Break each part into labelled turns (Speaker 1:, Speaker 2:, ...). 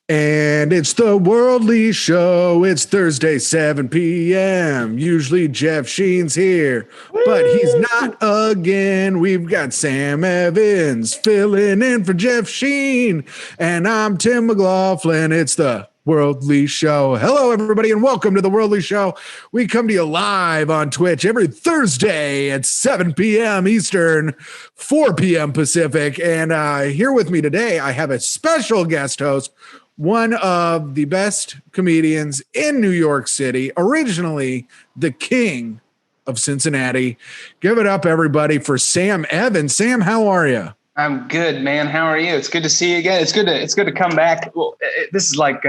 Speaker 1: And it's the Worldly Show. It's Thursday, 7 p.m. Usually Jeff Sheen's here, but he's not again. We've got Sam Evans filling in for Jeff Sheen. And I'm Tim McLaughlin. It's the Worldly Show. Hello, everybody, and welcome to the Worldly Show. We come to you live on Twitch every Thursday at 7 p.m. Eastern, 4 p.m. Pacific. And here with me today, I have a special guest host, one of the best comedians in New York City, originally the king of Cincinnati. Give it up, everybody, for Sam Evans. Sam, how are you?
Speaker 2: I'm good, man. How are you? It's good to see you again. It's good to come back. Well, this is like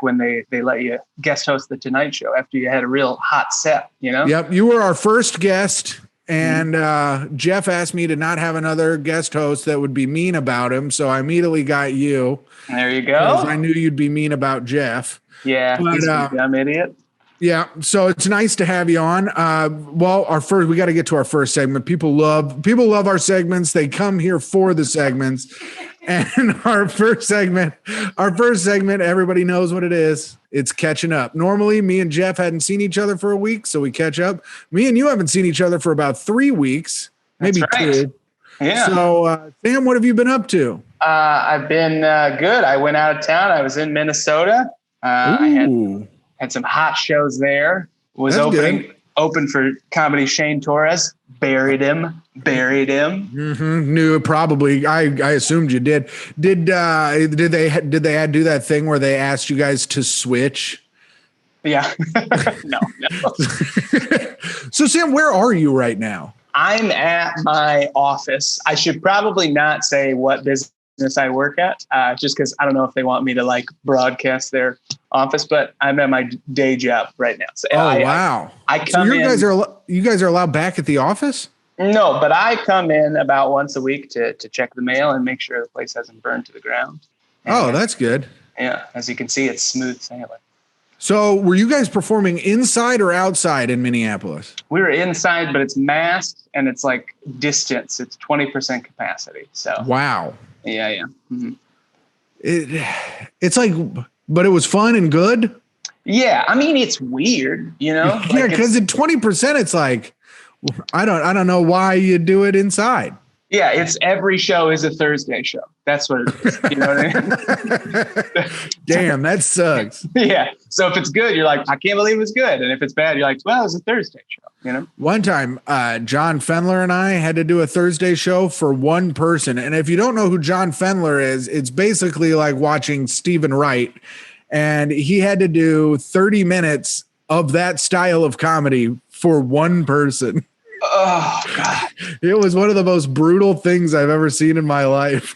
Speaker 2: when they let you guest host the Tonight Show after you had a real hot set, you know?
Speaker 1: Yep, you were our first guest. And Jeff asked me to not have another guest host that would be mean about him. So I immediately got you.
Speaker 2: There you go.
Speaker 1: Because I knew you'd be mean about Jeff.
Speaker 2: Yeah,
Speaker 1: but,
Speaker 2: he's a dumb idiot.
Speaker 1: Yeah, so it's nice to have you on. We got to get to our first segment. People love our segments. They come here for the segments. And our first segment, everybody knows what it is. It's catching up. Normally, me and Jeff hadn't seen each other for a week, so we catch up. Me and you haven't seen each other for about 3 weeks, maybe two.
Speaker 2: Yeah.
Speaker 1: So, Sam, what have you been up to?
Speaker 2: I've been good. I went out of town. I was in Minnesota. I had some hot shows there. Was open for comedy Shane Torres. Buried him.
Speaker 1: Mm-hmm. Knew probably. I assumed you did. Did they do that thing where they asked you guys to switch?
Speaker 2: Yeah. No.
Speaker 1: So Sam, where are you right now?
Speaker 2: I'm at my office. I should probably not say what business I work at, just because I don't know if they want me to like broadcast their office, but I'm at my day job right now. So
Speaker 1: wow.
Speaker 2: I come in.
Speaker 1: You guys are allowed back at the office?
Speaker 2: No, but I come in about once a week to check the mail and make sure the place hasn't burned to the ground. And,
Speaker 1: that's good.
Speaker 2: Yeah. As you can see, it's smooth sailing.
Speaker 1: So were you guys performing inside or outside in Minneapolis?
Speaker 2: We were inside, but it's masked and it's like distance. It's 20% capacity. So
Speaker 1: wow.
Speaker 2: Yeah. Mm-hmm.
Speaker 1: It's like, but it was fun and good.
Speaker 2: Yeah. I mean, it's weird, you know?
Speaker 1: Yeah. Cause at 20%, it's like, I don't know why you do it inside.
Speaker 2: Yeah. It's every show is a Thursday show. That's what it is. You know what I mean?
Speaker 1: Damn, that sucks.
Speaker 2: Yeah. So if it's good, you're like, I can't believe it was good. And if it's bad, you're like, well, it was a Thursday show, you know?
Speaker 1: One time, John Fendler and I had to do a Thursday show for one person. And if you don't know who John Fendler is, it's basically like watching Stephen Wright. And he had to do 30 minutes of that style of comedy for one person.
Speaker 2: Oh, God.
Speaker 1: It was one of the most brutal things I've ever seen in my life.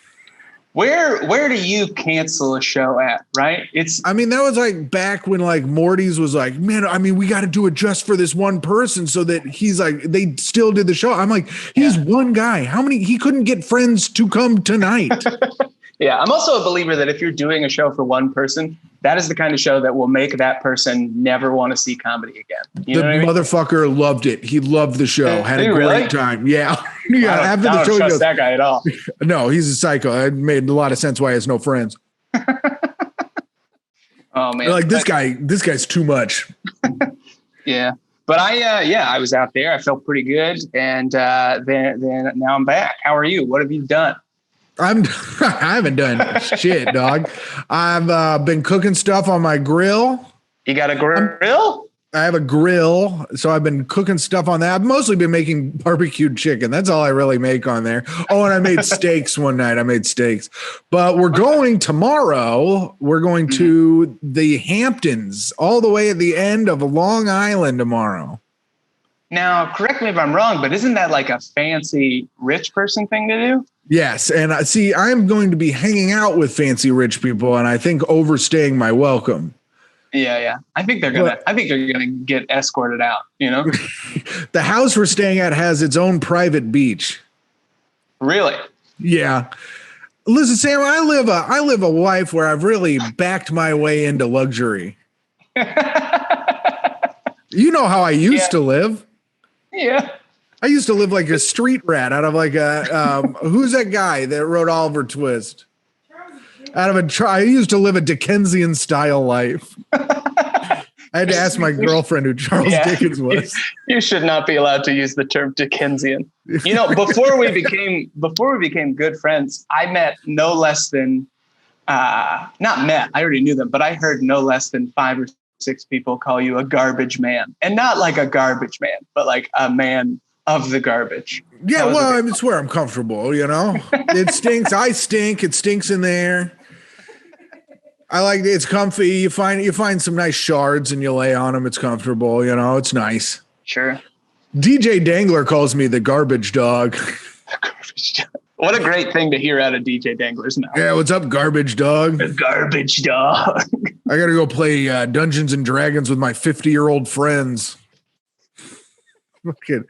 Speaker 2: Where do you cancel a show at, right?
Speaker 1: I mean, that was like back when like Morty's was like, man, I mean, we got to do it just for this one person so that he's like, they still did the show. I'm like, he's one guy. He couldn't get friends to come tonight.
Speaker 2: Yeah. I'm also a believer that if you're doing a show for one person, that is the kind of show that will make that person never want to see comedy again. You know what I mean?
Speaker 1: Motherfucker loved it. He loved the show. Had a great time. Yeah. Yeah.
Speaker 2: After the show, trust that guy at all.
Speaker 1: No, he's a psycho. It made a lot of sense why he has no friends.
Speaker 2: Oh man.
Speaker 1: Like this guy's too much.
Speaker 2: Yeah. But I was out there. I felt pretty good. And then now I'm back. How are you? What have you done?
Speaker 1: I haven't done shit, dog. I've been cooking stuff on my grill.
Speaker 2: You got a grill?
Speaker 1: I have a grill, so I've been cooking stuff on that. I've mostly been making barbecued chicken. That's all I really make on there. Oh, and I made steaks one night. But we're going tomorrow. We're going to the Hamptons, all the way at the end of Long Island tomorrow.
Speaker 2: Now, correct me if I'm wrong, but isn't that like a fancy rich person thing to do?
Speaker 1: Yes. And I'm going to be hanging out with fancy rich people, and I think overstaying my welcome.
Speaker 2: Yeah. I think they're gonna get escorted out, you know?
Speaker 1: The house we're staying at has its own private beach.
Speaker 2: Really?
Speaker 1: Yeah. Listen, Sam, I live a life where I've really backed my way into luxury. You know how I used to live.
Speaker 2: Yeah.
Speaker 1: I used to live like a street rat out of like a who's that guy that wrote Oliver Twist? I used to live a Dickensian style life. I had to ask my girlfriend who Charles Dickens was.
Speaker 2: You should not be allowed to use the term Dickensian. You know, before we became good friends, I met no less than not met. I already knew them, but I heard no less than 5 or 6 people call you a garbage man, and not like a garbage man, but like a man of the garbage.
Speaker 1: Yeah, well, it's where I'm comfortable. You know, it stinks. I stink. It stinks in there. I like it. It's comfy. You find some nice shards and you lay on them. It's comfortable. You know, it's nice.
Speaker 2: Sure.
Speaker 1: DJ Dangler calls me the garbage dog.
Speaker 2: The garbage dog. What a great thing to hear out of DJ Dangler's mouth.
Speaker 1: Yeah, what's up, garbage dog?
Speaker 2: The garbage dog.
Speaker 1: I got to go play Dungeons and Dragons with my 50-year-old friends. Okay.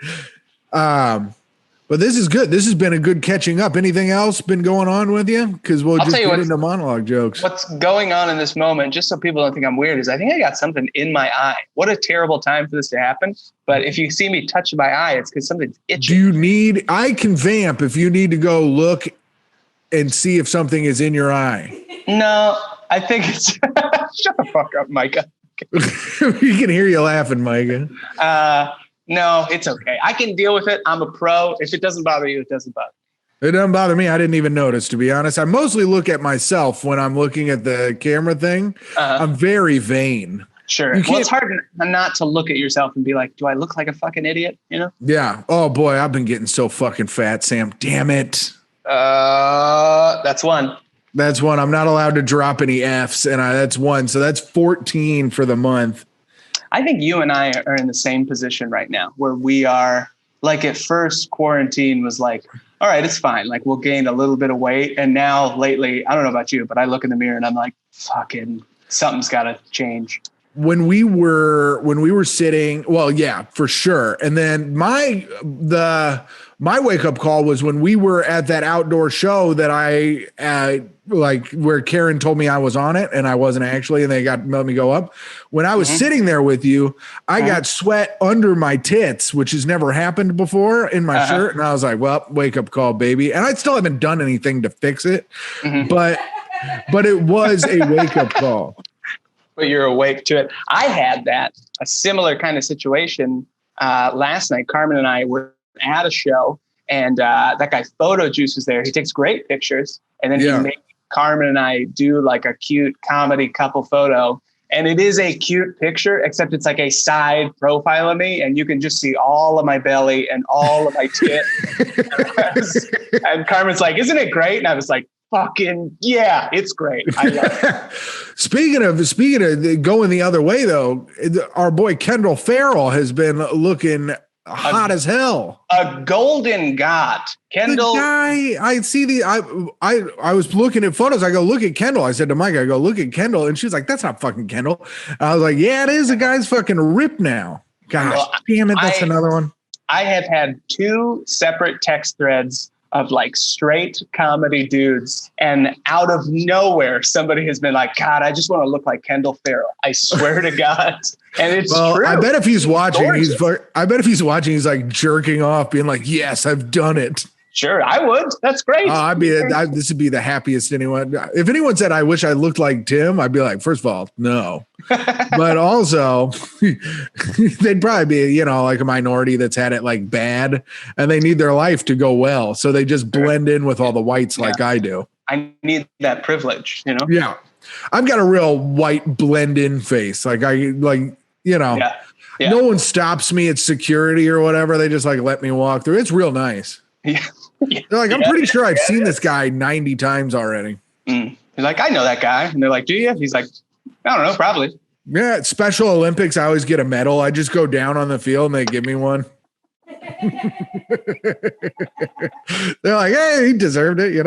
Speaker 1: But this is good. This has been a good catching up. Anything else been going on with you? Because we'll just get into monologue jokes.
Speaker 2: What's going on in this moment, just so people don't think I'm weird, is I think I got something in my eye. What a terrible time for this to happen. But if you see me touch my eye, it's because something's itching. I can vamp if you need to go look and see if something is in your eye. No, I think it's... Shut the fuck up, Micah.
Speaker 1: You can hear you laughing, Micah.
Speaker 2: No, it's okay. I can deal with it. I'm a pro. If it doesn't bother you, it doesn't bother me.
Speaker 1: It doesn't bother me. I didn't even notice, to be honest. I mostly look at myself when I'm looking at the camera thing. I'm very vain.
Speaker 2: Sure. Well, it's hard not to look at yourself and be like, do I look like a fucking idiot? You know?
Speaker 1: Yeah. Oh, boy, I've been getting so fucking fat, Sam. Damn it.
Speaker 2: That's one.
Speaker 1: That's one. I'm not allowed to drop any Fs, and that's one. So that's 14 for the month.
Speaker 2: I think you and I are in the same position right now where we are like at first quarantine was like, all right, it's fine. Like we'll gain a little bit of weight. And now lately, I don't know about you, but I look in the mirror and I'm like, fucking something's got to change. When we
Speaker 1: were sitting, well, yeah, for sure. And then my wake up call was when we were at that outdoor show that I where Karen told me I was on it and I wasn't actually, and they let me go up. When I was sitting there with you, I got sweat under my tits, which has never happened before in my shirt. And I was like, well, wake up call, baby. And I still haven't done anything to fix it, but it was a wake up call.
Speaker 2: But you're awake to it. I had a similar kind of situation last night. Carmen and I were at a show, and that guy Photo Juice was there. He takes great pictures, and then he made Carmen and I do like a cute comedy couple photo. And it is a cute picture, except it's like a side profile of me, and you can just see all of my belly and all of my tit. And Carmen's like, "Isn't it great?" And I was like, fucking yeah, it's great. I love it.
Speaker 1: Speaking of going the other way, though, our boy Kendall Farrell has been looking hot as hell.
Speaker 2: A golden god. Kendall.
Speaker 1: The guy, I was looking at photos. I go, look at Kendall. I said to Mike, I go, look at Kendall. And she's like, that's not fucking Kendall. And I was like, yeah, it is. The guy's fucking ripped now. Gosh, damn it. That's another one.
Speaker 2: I have had 2 separate text threads of like straight comedy dudes, and out of nowhere somebody has been like, God, I just want to look like Kendall Farrell. I swear to God. And it's true.
Speaker 1: I bet if he's watching, he's like jerking off, being like, yes, I've done it.
Speaker 2: Sure, I would. That's great.
Speaker 1: This would be the happiest anyone. If anyone said, I wish I looked like Tim, I'd be like, first of all, no. But also, they'd probably be, like a minority that's had it like bad, and they need their life to go well. So they just blend in with all the whites like I do.
Speaker 2: I need that privilege,
Speaker 1: Yeah. I've got a real white blend in face. No one stops me at security or whatever. They just like let me walk through. It's real nice.
Speaker 2: Yeah.
Speaker 1: They're like, I'm pretty sure I've seen this guy 90 times already.
Speaker 2: You're like, I know that guy. And they're like, do you? He's like, I don't know, probably.
Speaker 1: Yeah, at Special Olympics, I always get a medal. I just go down on the field and they give me one. They're like, hey, he deserved it,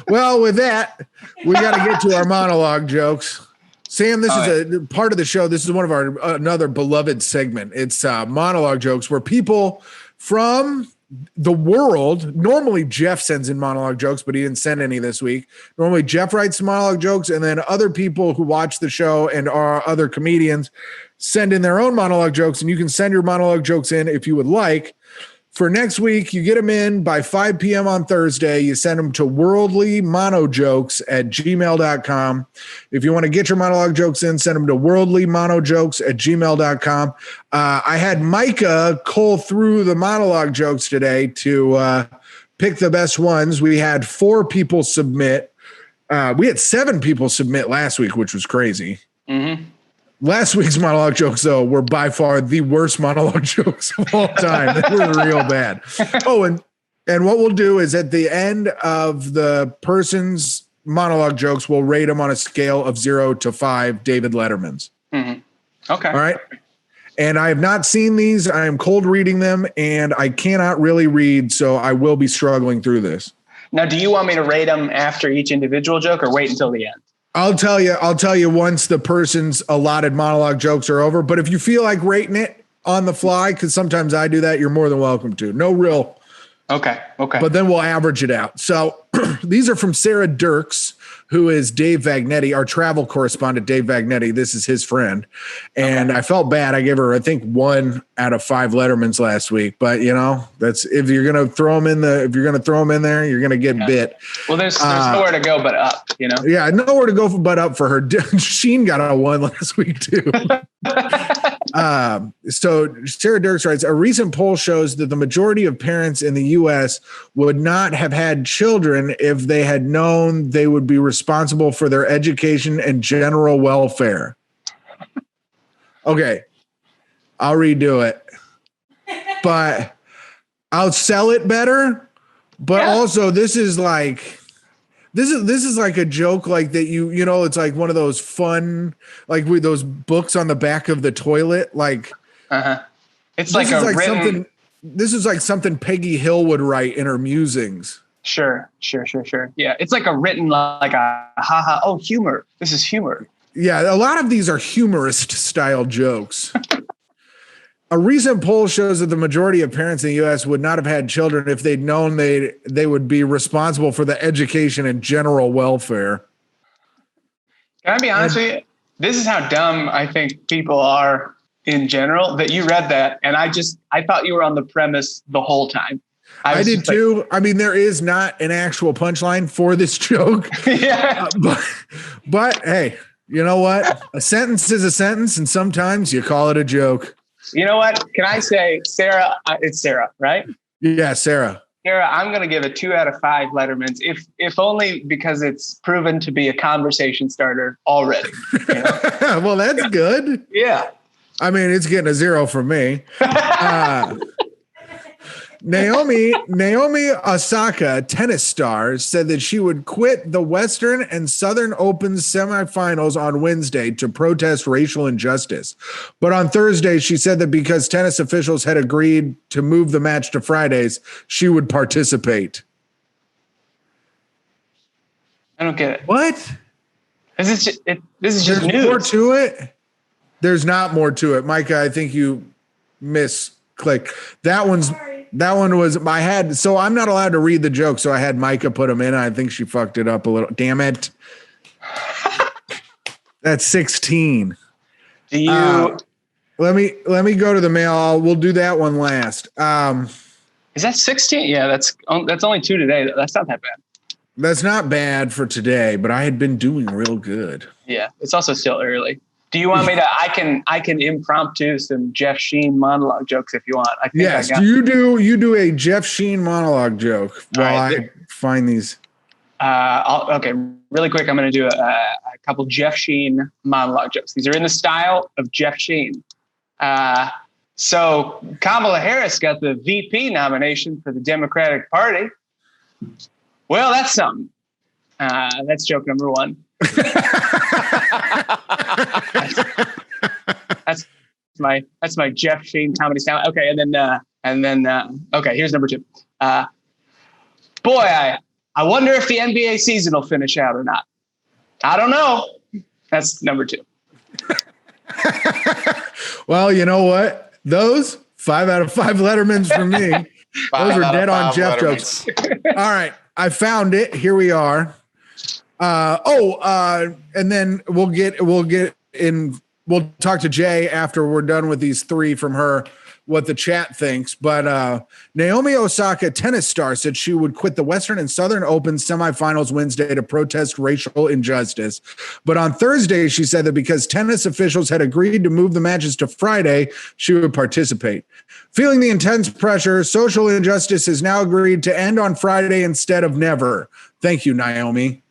Speaker 1: Well, with that, we got to get to our monologue jokes. Sam, this is a part of the show. This is one of our another beloved segment. It's monologue jokes where people from the world, normally Jeff sends in monologue jokes, but he didn't send any this week. Normally Jeff writes monologue jokes, and then other people who watch the show and are other comedians send in their own monologue jokes, and you can send your monologue jokes in if you would like for next week, you get them in by 5 p.m. on Thursday. You send them to worldlymonojokes@gmail.com. If you want to get your monologue jokes in, send them to worldlymonojokes@gmail.com. I had Micah cull through the monologue jokes today to pick the best ones. We had 4 people submit. We had 7 people submit last week, which was crazy. Mm-hmm. Last week's monologue jokes, though, were by far the worst monologue jokes of all time. They were real bad. Oh, and what we'll do is at the end of the person's monologue jokes, we'll rate them on a scale of 0 to 5 David Letterman's.
Speaker 2: Mm-hmm. Okay.
Speaker 1: All right. And I have not seen these. I am cold reading them, and I cannot really read, so I will be struggling through this.
Speaker 2: Now, do you want me to rate them after each individual joke or wait until the end?
Speaker 1: I'll tell you once the person's allotted monologue jokes are over. But if you feel like rating it on the fly, because sometimes I do that, you're more than welcome to. No real.
Speaker 2: Okay.
Speaker 1: But then we'll average it out. So these are from Sarah Dirks, who is Dave Vagnetti, our travel correspondent, Dave Vagnetti. This is his friend. And I felt bad. I gave her, I think, 1 out of 5 Lettermans last week. But, that's if you're going to throw them in there, you're going to get bit.
Speaker 2: Well, there's nowhere to go but up,
Speaker 1: Yeah, nowhere to go but up for her. Sheen got a 1 last week, too. So Sarah Dirks writes, a recent poll shows that the majority of parents in the U.S. would not have had children if they had known they would be responsible for their education and general welfare. Okay, I'll redo it, but I'll sell it better. But also, this is like a joke like that. It's like one of those fun, like with those books on the back of the toilet. Like,
Speaker 2: it's like a written.
Speaker 1: Something. This is like something Peggy Hill would write in her musings.
Speaker 2: Sure. Yeah, it's like a written, like a haha. Oh, humor. This is humor.
Speaker 1: Yeah, a lot of these are humorist style jokes. A recent poll shows that the majority of parents in the U.S. would not have had children if they'd known they would be responsible for the education and general welfare.
Speaker 2: Can I be honest with you? This is how dumb I think people are in general, that you read that, and I thought you were on the premise the whole time.
Speaker 1: I did too. I mean, there is not an actual punchline for this joke.
Speaker 2: Yeah.
Speaker 1: But hey, you know what? A sentence is a sentence, and sometimes you call it a joke.
Speaker 2: You know what? Can I say, Sarah? It's Sarah, right?
Speaker 1: Yeah, Sarah.
Speaker 2: Sarah, I'm going to give it 2 out of 5 Lettermans, if only because it's proven to be a conversation starter already.
Speaker 1: Well, that's good.
Speaker 2: Yeah.
Speaker 1: I mean, it's getting a 0 from me. Naomi Osaka, tennis star, said that she would quit the Western and Southern Open semifinals on Wednesday to protest racial injustice. But on Thursday, she said that because tennis officials had agreed to move the match to Fridays, she would participate.
Speaker 2: I don't get it.
Speaker 1: What?
Speaker 2: This is just
Speaker 1: There's
Speaker 2: news.
Speaker 1: more to it? There's not more to it. Micah, I think you misclicked. That one was, so I'm not allowed to read the joke, so I had Micah put them in. I think she fucked it up a little. Damn it. That's 16.
Speaker 2: Do you
Speaker 1: let me go to the mail. We'll do that one last.
Speaker 2: Is that 16? Yeah, that's only 2 today. That's not that bad.
Speaker 1: That's not bad for today, but I had been doing real good.
Speaker 2: Yeah, it's also still early. Do you want me to? I can impromptu some Jeff Scheen monologue jokes if you want. I think
Speaker 1: yes. You do a Jeff Scheen monologue joke while I find these.
Speaker 2: Okay, really quick. I'm going to do a couple Jeff Scheen monologue jokes. These are in the style of Jeff Scheen. So Kamala Harris got the VP nomination for the Democratic Party. Well, that's something. That's joke number 1. That's my Jeff Scheen comedy style. Okay, and then okay, here's number 2. Boy, I wonder if the NBA season will finish out or not. I don't know. That's number 2.
Speaker 1: Well, you know what? Those 5 out of 5 Lettermans for me. Those are dead on Jeff jokes. All right, I found it. Here we are. And then we'll talk to Jay after we're done with these 3 from her. what the chat thinks, but Naomi Osaka, tennis star, said she would quit the Western and Southern Open semifinals Wednesday to protest racial injustice. But on Thursday, she said that because tennis officials had agreed to move the matches to Friday, she would participate. Feeling the intense pressure, social injustice has now agreed to end on Friday instead of never. Thank you, Naomi.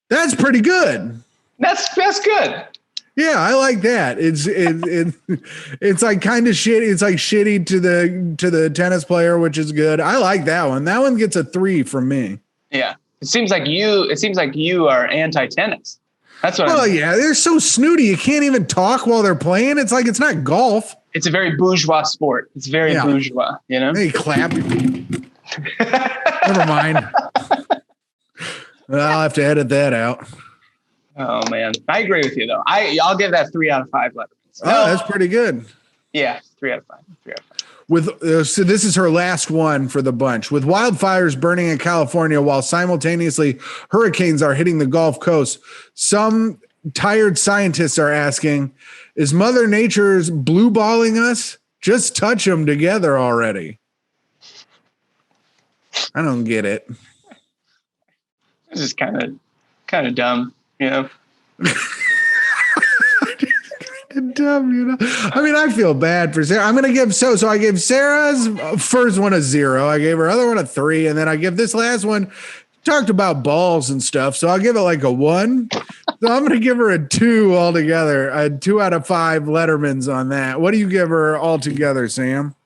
Speaker 1: That's pretty good.
Speaker 2: That's good.
Speaker 1: Yeah, I like that. It's like kind of shitty. It's like shitty to the tennis player, which is good. I like that one. That one gets a 3 from me.
Speaker 2: Yeah, it seems like you are anti-tennis. That's what.
Speaker 1: Oh yeah, they're so snooty. You can't even talk while they're playing. It's like it's not golf.
Speaker 2: It's a very bourgeois sport. It's very bourgeois. You know.
Speaker 1: They clap. Never mind. I'll have to edit that out.
Speaker 2: Oh man, I agree with you though. I'll give that 3 out of 5 Lettermans.
Speaker 1: Oh, that's pretty good.
Speaker 2: Yeah, 3 out of 5. 3 out of 5.
Speaker 1: With so this is her last one for the bunch. With wildfires burning in California while simultaneously hurricanes are hitting the Gulf Coast, some tired scientists are asking, is Mother Nature's blue balling us? Just touch them together already. I don't get it.
Speaker 2: This is kind of dumb. You know,
Speaker 1: dumb, you know. I mean, I feel bad for Sarah. I'm gonna give so I gave Sarah's first one a 0. I gave her other one a 3, and then I give this last one. Talked about balls and stuff, so I'll give it like a 1. So I'm gonna give her a 2 altogether. A 2 out of 5 Lettermans on that. What do you give her altogether, Sam?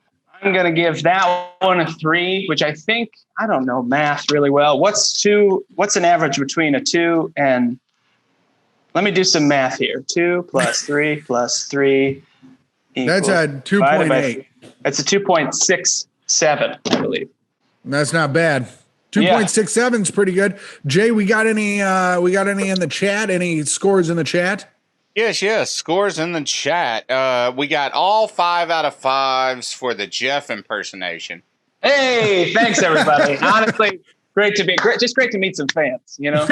Speaker 2: I'm gonna give that one a 3, which I think I don't know math really well. What's an average between a 2 and? Let me do some math here. 2 plus 3 plus 3 equals.
Speaker 1: That's a 2.8.
Speaker 2: That's a 2.67, I believe.
Speaker 1: That's not bad. 2.67 is pretty good. Jay, we got any in the chat? Any scores in the chat?
Speaker 3: Yes. Scores in the chat. We got all 5 out of 5s for the Jeff impersonation.
Speaker 2: Hey, thanks everybody. Honestly, great to meet some fans, you know.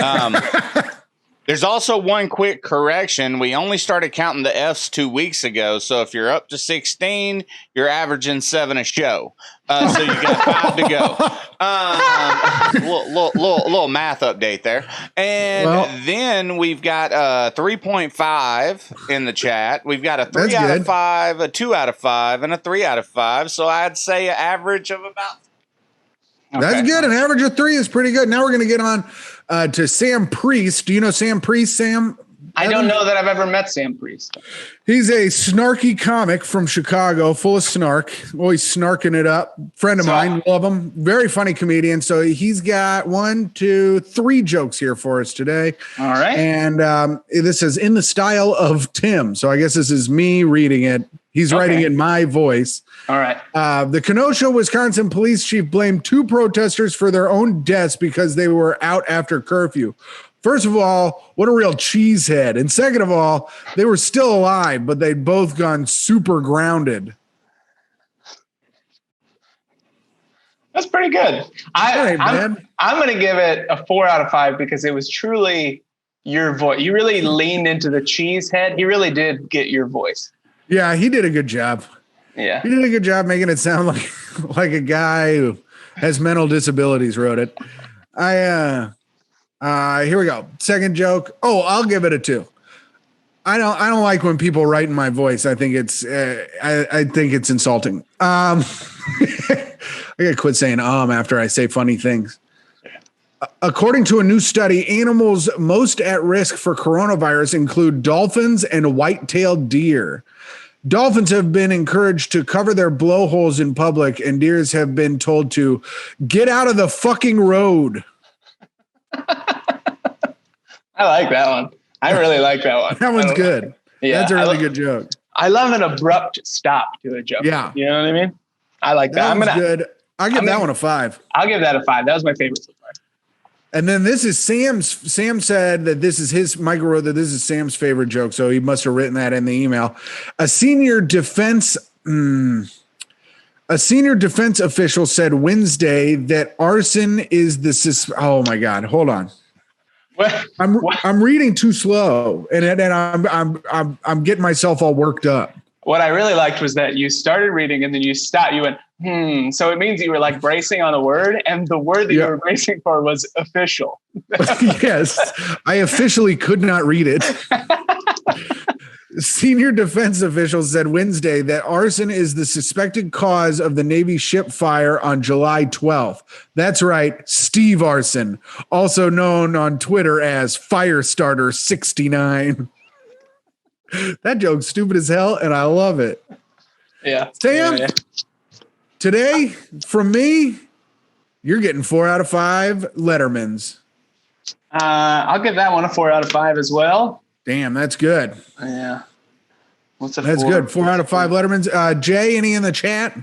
Speaker 3: There's also one quick correction. We only started counting the Fs 2 weeks ago. So if you're up to 16, you're averaging 7 a show. So you got 5 to go. Little math update there. And then we've got 3.5 in the chat. We've got a 3 out of 5, a 2 out of 5, and a 3 out of 5. So I'd say an average of about.
Speaker 1: Okay. That's good. An average of 3 is pretty good. Now we're going to get on to Sam Priest. Do you know Sam Priest, Sam?
Speaker 2: I don't know that I've ever met Sam Priest.
Speaker 1: He's a snarky comic from Chicago, full of snark, always snarking it up. Friend of mine, love him. Very funny comedian. So he's got 1, 2, 3 jokes here for us today.
Speaker 2: All right.
Speaker 1: And this is in the style of Tim. So I guess this is me reading it. He's writing it in my voice.
Speaker 2: All right.
Speaker 1: The Kenosha, Wisconsin police chief blamed 2 protesters for their own deaths because they were out after curfew. First of all, what a real cheesehead. And second of all, they were still alive, but they'd both gone super grounded.
Speaker 2: That's pretty good. I'm going to give it a 4 out of 5 because it was truly your voice. You really leaned into the cheesehead. He really did get your voice.
Speaker 1: Yeah, he did a good job.
Speaker 2: Yeah.
Speaker 1: He did a good job making it sound like a guy who has mental disabilities wrote it. Here we go. Second joke. Oh, I'll give it a 2. I don't like when people write in my voice. I think it's insulting. I gotta quit saying after I say funny things. According to a new study, animals most at risk for coronavirus include dolphins and white-tailed deer. Dolphins have been encouraged to cover their blowholes in public, and deers have been told to get out of the fucking road.
Speaker 2: I like that one. I really like that one.
Speaker 1: That one's good.
Speaker 2: Yeah,
Speaker 1: that's a really good joke.
Speaker 2: I love an abrupt stop to a joke.
Speaker 1: Yeah.
Speaker 2: You know what I mean? I like that.
Speaker 1: That one's good. I'll give that one a 5.
Speaker 2: I'll give that a 5. That was my favorite so far.
Speaker 1: And then this is Sam said that this is Michael wrote that this is Sam's favorite joke. So he must have written that in the email. A senior defense official said Wednesday that arson is the oh my God, hold on.
Speaker 2: What?
Speaker 1: I'm reading too slow and I'm getting myself all worked up.
Speaker 2: What I really liked was that you started reading and then you stopped. You went, So it means you were like bracing on a word, and the word that you were bracing for was official.
Speaker 1: Yes, I officially could not read it. Senior defense officials said Wednesday that arson is the suspected cause of the Navy ship fire on July 12th. That's right, Steve Arson, also known on Twitter as Firestarter69. That joke's stupid as hell, and I love it.
Speaker 2: Yeah.
Speaker 1: Sam,
Speaker 2: Yeah.
Speaker 1: Today, from me, you're getting 4 out of 5 Lettermans.
Speaker 2: I'll give that one a 4 out of 5 as well.
Speaker 1: Damn, that's good.
Speaker 2: Yeah.
Speaker 1: That's good. 4 out of 5 Lettermans. Jay, any in the chat?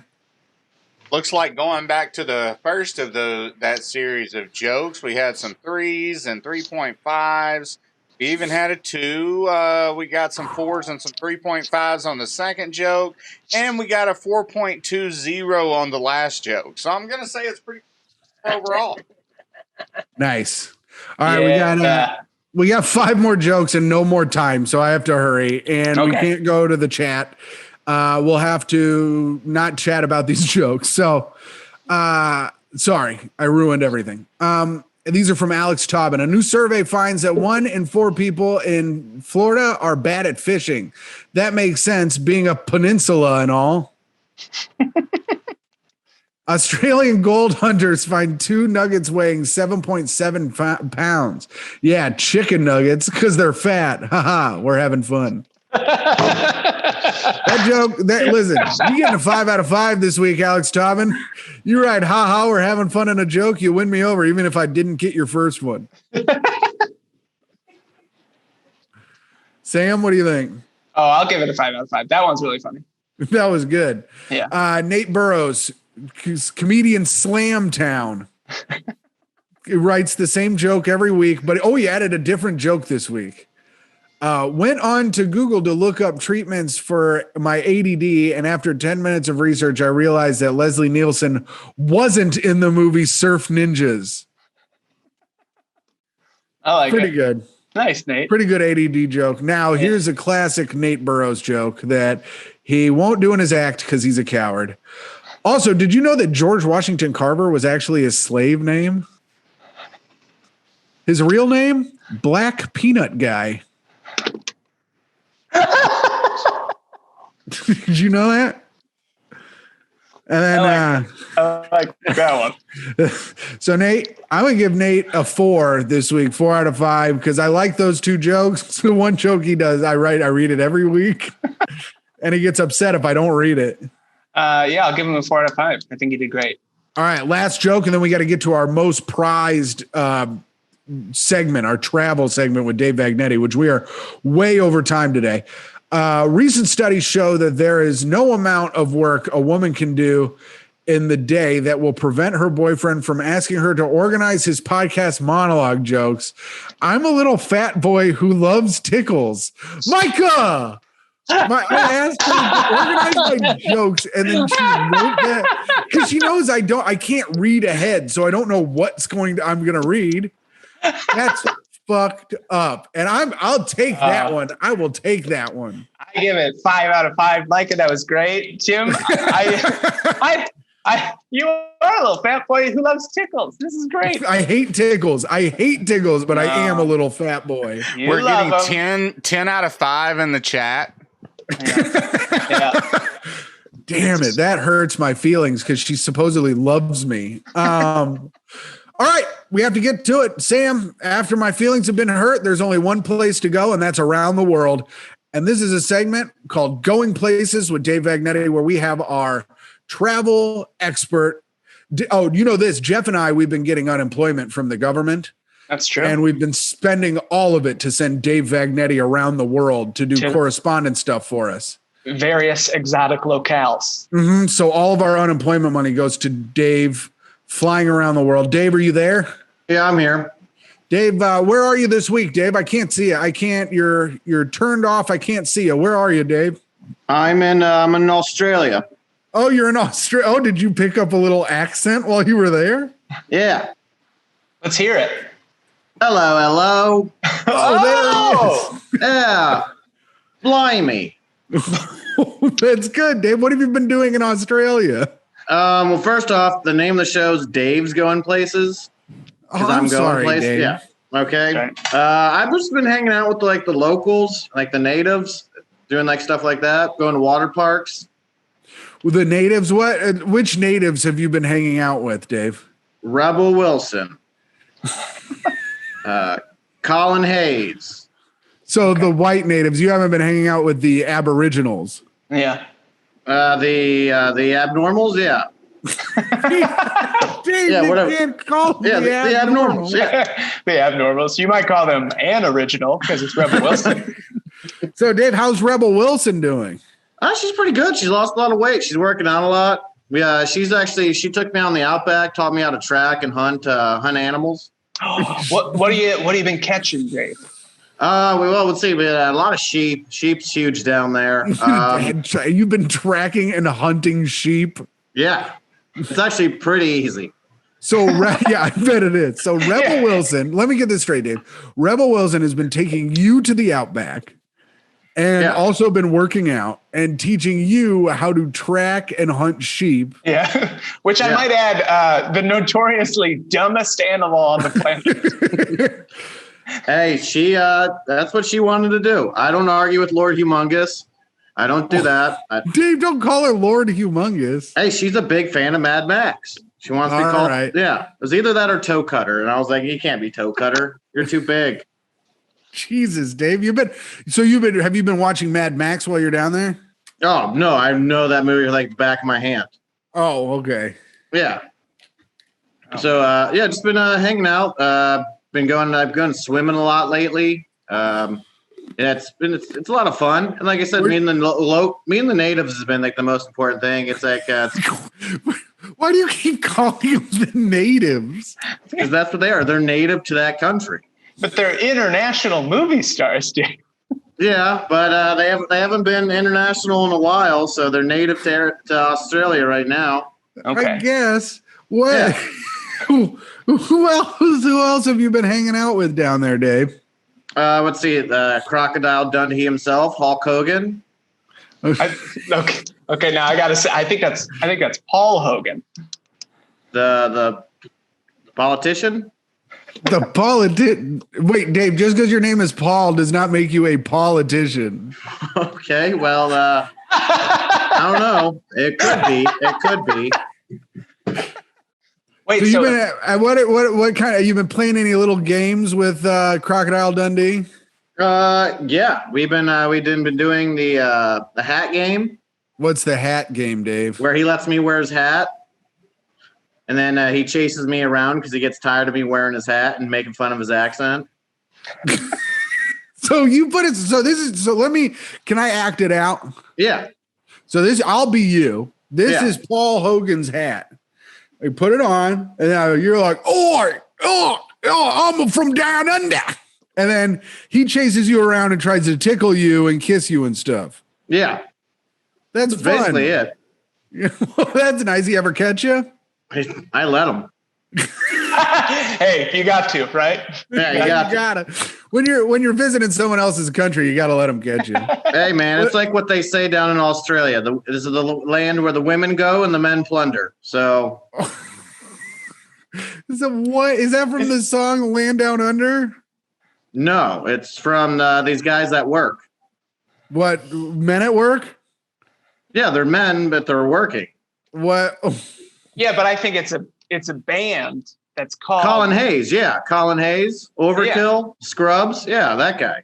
Speaker 3: Looks like going back to the first of that series of jokes, we had some 3s and 3.5s. We even had a 2. We got some 4s and some 3.5s on the second joke. And we got a 4.20 on the last joke. So I'm going to say it's pretty overall.
Speaker 1: Nice. All right, we got 5 more jokes and no more time, so I have to hurry. And we can't go to the chat. We'll have to not chat about these jokes. So, sorry, I ruined everything. These are from Alex Pavone. A new survey finds that 1 in 4 people in Florida are bad at fishing. That makes sense, being a peninsula and all. Australian gold hunters find 2 nuggets weighing 7.7 pounds. Yeah, chicken nuggets, because they're fat. Haha, we're having fun. That joke, listen, you getting a 5 out of 5 this week, Alex Pavone. You're right. Haha, we're having fun in a joke. You win me over, even if I didn't get your first one. Sam, what do you think?
Speaker 2: Oh, I'll give it a 5 out of 5. That one's really funny.
Speaker 1: That was good.
Speaker 2: Yeah.
Speaker 1: Nate Burrows, comedian Slamtown, writes the same joke every week, but he added a different joke this week. Went on to Google to look up treatments for my ADD, and after 10 minutes of research, I realized that Leslie Nielsen wasn't in the movie Surf Ninjas.
Speaker 2: I like
Speaker 1: Pretty
Speaker 2: it.
Speaker 1: good.
Speaker 2: Nice, Nate.
Speaker 1: Pretty good ADD joke. Now, here's a classic Nate Burrows joke that he won't do in his act because he's a coward. Also, did you know that George Washington Carver was actually his slave name? His real name? Black Peanut Guy. Did you know that? And then
Speaker 2: I like that one.
Speaker 1: So Nate, I'm gonna give Nate a 4 this week, 4 out of 5, because I like those 2 jokes. The one joke he does, I read it every week, and he gets upset if I don't read it.
Speaker 2: Yeah, I'll give him a 4 out of 5. I think he did great.
Speaker 1: All right, last joke, and then we got to get to our most prized segment, our travel segment with Dave Vagnetti, which we are way over time today. Recent studies show that there is no amount of work a woman can do in the day that will prevent her boyfriend from asking her to organize his podcast monologue jokes. I'm a little fat boy who loves tickles. Micah! I asked her to organize my jokes, and then she wrote that because she knows I can't read ahead, so I don't know what's I'm gonna read. That's fucked up. And I'll take that one. I will take that one.
Speaker 2: I give it 5 out of 5. Micah, that was great. Jim, you are a little fat boy who loves tickles. This is great.
Speaker 1: I hate tickles, but I am a little fat boy.
Speaker 3: We're getting 10 out of 5 in the chat.
Speaker 2: Yeah.
Speaker 1: Damn it. That hurts my feelings because she supposedly loves me. All right, we have to get to it. Sam, after my feelings have been hurt, there's only one place to go, and that's around the world. And this is a segment called Going Places with Dave Vagnetti, where we have our travel expert. Oh, you know this, Jeff and I, we've been getting unemployment from the government.
Speaker 2: That's true.
Speaker 1: And we've been spending all of it to send Dave Vagnetti around the world to do correspondent stuff for us.
Speaker 2: Various exotic locales.
Speaker 1: Mm-hmm. So all of our unemployment money goes to Dave flying around the world. Dave, are you there?
Speaker 4: Yeah, I'm here.
Speaker 1: Dave, where are you this week, Dave? I can't see you. You're turned off. I can't see you. Where are you, Dave?
Speaker 4: I'm in Australia.
Speaker 1: Oh, you're in Australia. Oh, did you pick up a little accent while you were there?
Speaker 4: Yeah.
Speaker 2: Let's hear it.
Speaker 4: Hello.
Speaker 1: Oh, there it is.
Speaker 4: Yeah. Blimey.
Speaker 1: That's good, Dave. What have you been doing in Australia?
Speaker 4: Well, first off, the name of the show is Dave's Going Places. Because I'm going
Speaker 1: sorry,
Speaker 4: places.
Speaker 1: Dave.
Speaker 4: Yeah. Okay. I've just been hanging out with like the locals, like the natives, doing like stuff like that, going to water parks.
Speaker 1: With the natives, which natives have you been hanging out with, Dave?
Speaker 4: Rebel Wilson. Colin Hayes.
Speaker 1: So the white natives, you haven't been hanging out with the aboriginals.
Speaker 2: Yeah.
Speaker 4: The abnormals, yeah.
Speaker 1: Dave,
Speaker 4: Yeah,
Speaker 1: you
Speaker 4: whatever.
Speaker 1: can't call them
Speaker 4: Yeah,
Speaker 1: the
Speaker 4: the abnormals. Yeah.
Speaker 2: The abnormals. You might call them an original because it's Rebel Wilson.
Speaker 1: So, Dave, how's Rebel Wilson doing?
Speaker 4: She's pretty good. She's lost a lot of weight. She's working out a lot. Yeah, she took me on the outback, taught me how to track and hunt animals.
Speaker 2: What have you been catching, Dave?
Speaker 4: Let's see. We had a lot of sheep. Sheep's huge down there.
Speaker 1: You've been tracking and hunting sheep.
Speaker 4: Yeah, it's actually pretty easy.
Speaker 1: So, yeah, I bet it is. So, Rebel Wilson, let me get this straight, Dave. Rebel Wilson has been taking you to the outback and also been working out and teaching you how to track and hunt sheep.
Speaker 2: Yeah, which I might add, the notoriously dumbest animal on the planet.
Speaker 4: Hey, that's what she wanted to do. I don't argue with Lord Humongous. I don't do that.
Speaker 1: Dave, don't call her Lord Humongous.
Speaker 4: Hey, she's a big fan of Mad Max. She wants to be called.
Speaker 1: Right.
Speaker 4: Yeah, it was either that or Toe Cutter, and I was like, you can't be Toe Cutter. You're too big.
Speaker 1: Jesus, Dave, have you been watching Mad Max while you're down there?
Speaker 4: Oh no, I know that movie like the back of my hand.
Speaker 1: Oh, okay.
Speaker 4: Yeah. So just been hanging out. I've gone swimming a lot lately. It's a lot of fun. And like I said, me and the natives has been like the most important thing. It's like
Speaker 1: why do you keep calling them the natives?
Speaker 4: Because that's what they are. They're native to that country.
Speaker 2: But they're international movie stars, Dave.
Speaker 4: Yeah, but they haven't been international in a while, so they're native to Australia right now.
Speaker 2: Okay.
Speaker 1: I guess. What? Yeah. Who else have you been hanging out with down there, Dave?
Speaker 4: Let's see. Crocodile Dundee himself, Hulk Hogan.
Speaker 2: Okay. Now I gotta say, I think that's Paul Hogan.
Speaker 4: The politician.
Speaker 1: The politician. Wait, Dave. Just because your name is Paul does not make you a politician.
Speaker 4: Okay. Well, I don't know. It could be.
Speaker 1: Wait, so you've been what kind of? You've been playing any little games with Crocodile Dundee?
Speaker 4: Yeah, we've been doing the hat game.
Speaker 1: What's the hat game, Dave?
Speaker 4: Where he lets me wear his hat, and then he chases me around because he gets tired of me wearing his hat and making fun of his accent.
Speaker 1: So you put it. So let me. Can I act it out?
Speaker 4: Yeah.
Speaker 1: So I'll be you. This is Paul Hogan's hat. You put it on, and you're like, I'm from down under. And then he chases you around and tries to tickle you and kiss you and stuff.
Speaker 4: Yeah.
Speaker 1: That's fun.
Speaker 4: Basically it.
Speaker 1: Well, that's nice. He ever catch you?
Speaker 4: I let him.
Speaker 2: Hey, you got to, right?
Speaker 4: Yeah,
Speaker 1: you gotta. When you're visiting someone else's country, you gotta let them catch you.
Speaker 4: Hey, man, it's like what they say down in Australia. This is the land where the women go and the men plunder. So,
Speaker 1: what is that from the song "Land Down Under"?
Speaker 4: No, it's from these guys at work.
Speaker 1: What, men at work?
Speaker 4: Yeah, they're men, but they're working.
Speaker 1: What?
Speaker 2: Yeah, but I think it's a band that's called
Speaker 4: Colin Hayes. Yeah, Colin Hayes, Overkill, Scrubs. Yeah, that guy.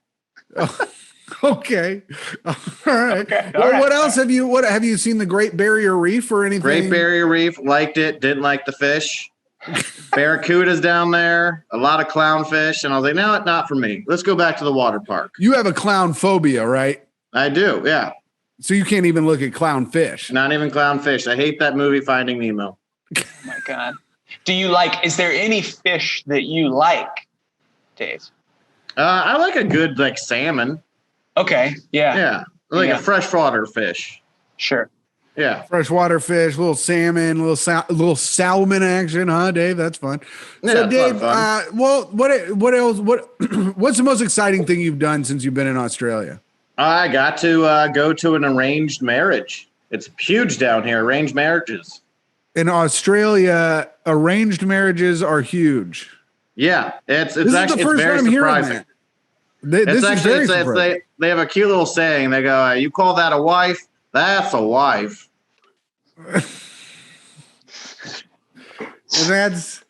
Speaker 1: Okay. All right.
Speaker 2: Okay.
Speaker 1: Well,
Speaker 2: All right.
Speaker 1: what else have you? What have you seen? The Great Barrier Reef or anything?
Speaker 4: Great Barrier Reef. Liked it. Didn't like the fish. Barracudas down there. A lot of clownfish, and I was like, no, not for me. Let's go back to the water park.
Speaker 1: You have a clown phobia, right?
Speaker 4: I do. Yeah.
Speaker 1: So you can't even look at clownfish.
Speaker 4: Not even clownfish. I hate that movie, Finding Nemo.
Speaker 2: Oh my God. Is there any fish that you like, Dave?
Speaker 4: I like a good salmon.
Speaker 2: Okay. Yeah.
Speaker 4: Yeah. A freshwater fish.
Speaker 2: Sure.
Speaker 4: Yeah.
Speaker 1: Freshwater fish, little salmon, little salmon action, huh, Dave? That's fun.
Speaker 4: Yeah,
Speaker 1: So, Dave,
Speaker 4: fun.
Speaker 1: what else? What's the most exciting thing you've done since you've been in Australia?
Speaker 4: I got to go to an arranged marriage. It's huge down here, arranged marriages.
Speaker 1: In Australia, arranged marriages are huge.
Speaker 4: Yeah, it's
Speaker 1: This
Speaker 4: actually
Speaker 1: is the first
Speaker 4: very
Speaker 1: time I'm hearing
Speaker 4: surprising.
Speaker 1: that. This is very
Speaker 4: It's
Speaker 1: surprising.
Speaker 4: they have a cute little saying. They go, "You call that a wife? That's a wife."
Speaker 1: That's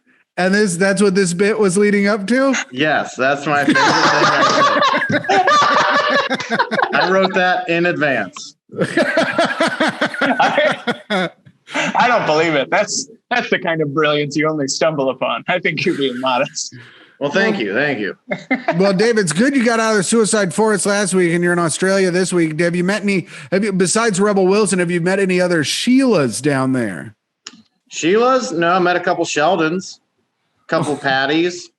Speaker 1: what this bit was leading up to?
Speaker 4: Yes, that's my favorite thing I said. I wrote that in advance.
Speaker 2: I don't believe it. That's the kind of brilliance you only stumble upon. I think you're being modest.
Speaker 4: Well, thank you.
Speaker 1: Well, Dave, it's good you got out of the suicide forest last week and you're in Australia this week. Have you besides Rebel Wilson, have you met any other Sheilas down there?
Speaker 4: Sheilas? No, I met a couple Sheldons, a couple Patties.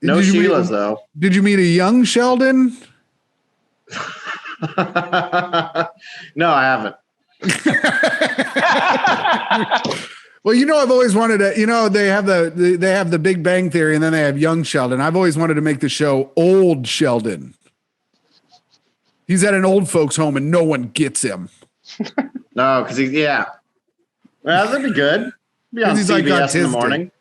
Speaker 4: No Sheilas, though.
Speaker 1: Did you meet a young Sheldon?
Speaker 4: No, I haven't.
Speaker 1: Well, I've always wanted to, they have the Big Bang Theory and then they have young Sheldon. I've always wanted to make the show Old Sheldon. He's at an old folks home and no one gets him.
Speaker 4: No, because well, that'd be good. Be on CBS in the morning.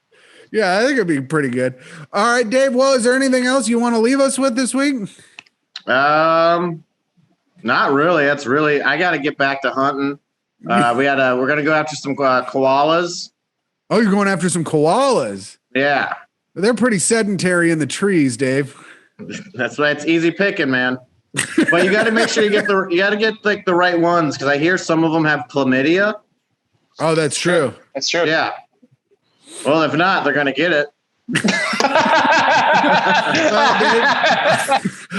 Speaker 1: Yeah, I think it'd be pretty good. All right, Dave. Well, is there anything else you want to leave us with this week?
Speaker 4: Not really. I got to get back to hunting. We're gonna go after some koalas.
Speaker 1: Oh, you're going after some koalas?
Speaker 4: Yeah,
Speaker 1: they're pretty sedentary in the trees, Dave.
Speaker 4: That's why it's easy picking, man. But you got to make sure you get like the right ones because I hear some of them have chlamydia.
Speaker 1: Oh, that's true.
Speaker 2: That's true.
Speaker 4: Yeah. Well, if not, they're gonna get it.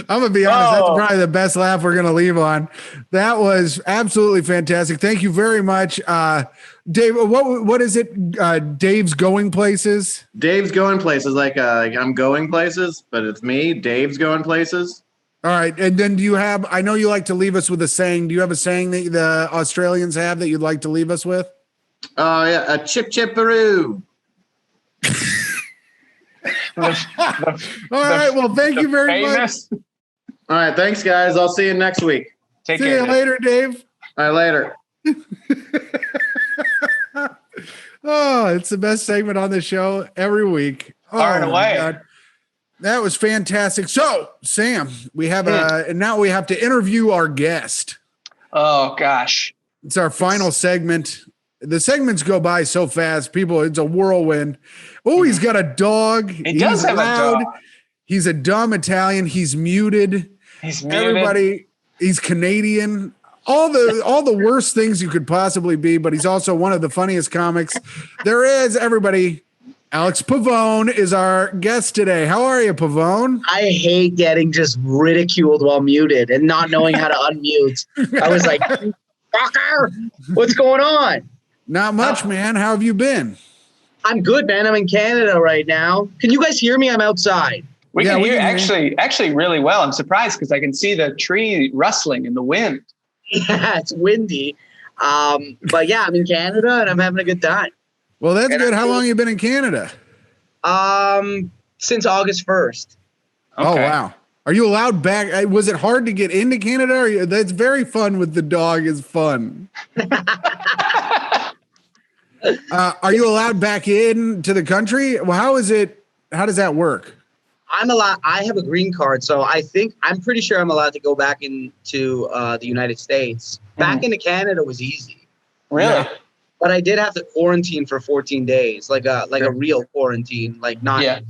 Speaker 1: I'm gonna be honest. That's probably the best laugh we're gonna leave on. That was absolutely fantastic. Thank you very much, Dave. What is it? Dave's Going Places.
Speaker 4: Dave's Going Places, like I'm going places, but it's me. Dave's Going Places.
Speaker 1: All right, and then do you have? I know you like to leave us with a saying. Do you have a saying that the Australians have that you'd like to leave us with?
Speaker 4: Oh yeah, a chip chipperoo.
Speaker 1: All right. Well, thank you very much.
Speaker 4: All right. Thanks, guys. I'll see you next week.
Speaker 1: See you later, Dave.
Speaker 4: All right. Later.
Speaker 1: Oh, it's the best segment on the show every week.
Speaker 2: Far and away.
Speaker 1: God. That was fantastic. So, Sam, we have and now we have to interview our guest.
Speaker 2: Oh, gosh.
Speaker 1: It's our final segment. The segments go by so fast. People, it's a whirlwind. Oh, he's got a dog.
Speaker 2: He does have a dog.
Speaker 1: He's a dumb Italian. He's muted. Everybody, he's Canadian. All the worst things you could possibly be, but he's also one of the funniest comics there is. Everybody, Alex Pavone is our guest today. How are you, Pavone?
Speaker 5: I hate getting just ridiculed while muted and not knowing how to unmute. I was like, fucker, what's going on?
Speaker 1: Not much, man. How have you been?
Speaker 5: I'm good, man. I'm in Canada right now. Can you guys hear me? I'm outside.
Speaker 2: We can hear actually really well. I'm surprised because I can see the tree rustling in the wind.
Speaker 5: Yeah, it's windy. But yeah, I'm in Canada and I'm having a good time.
Speaker 1: Well, that's good. How long have you been in Canada?
Speaker 5: Since August 1st.
Speaker 1: Okay. Oh, wow. Are you allowed back? Was it hard to get into Canada? That's very fun with the dog is fun. Are you allowed back into the country? Well, how is it? How does that work?
Speaker 5: I have a green card, so I'm pretty sure I'm allowed to go back into the United States. Back into Canada was easy.
Speaker 2: Really?
Speaker 5: Yeah. But I did have to quarantine for 14 days, like a real quarantine, like not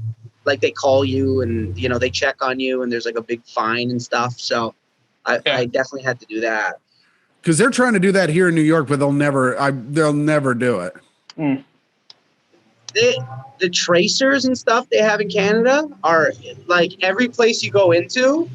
Speaker 5: like they call you and they check on you and there's like a big fine and stuff. So I definitely had to do that.
Speaker 1: Because they're trying to do that here in New York, but they'll never do it.
Speaker 2: Mm.
Speaker 5: The tracers and stuff they have in Canada are like every place you go into,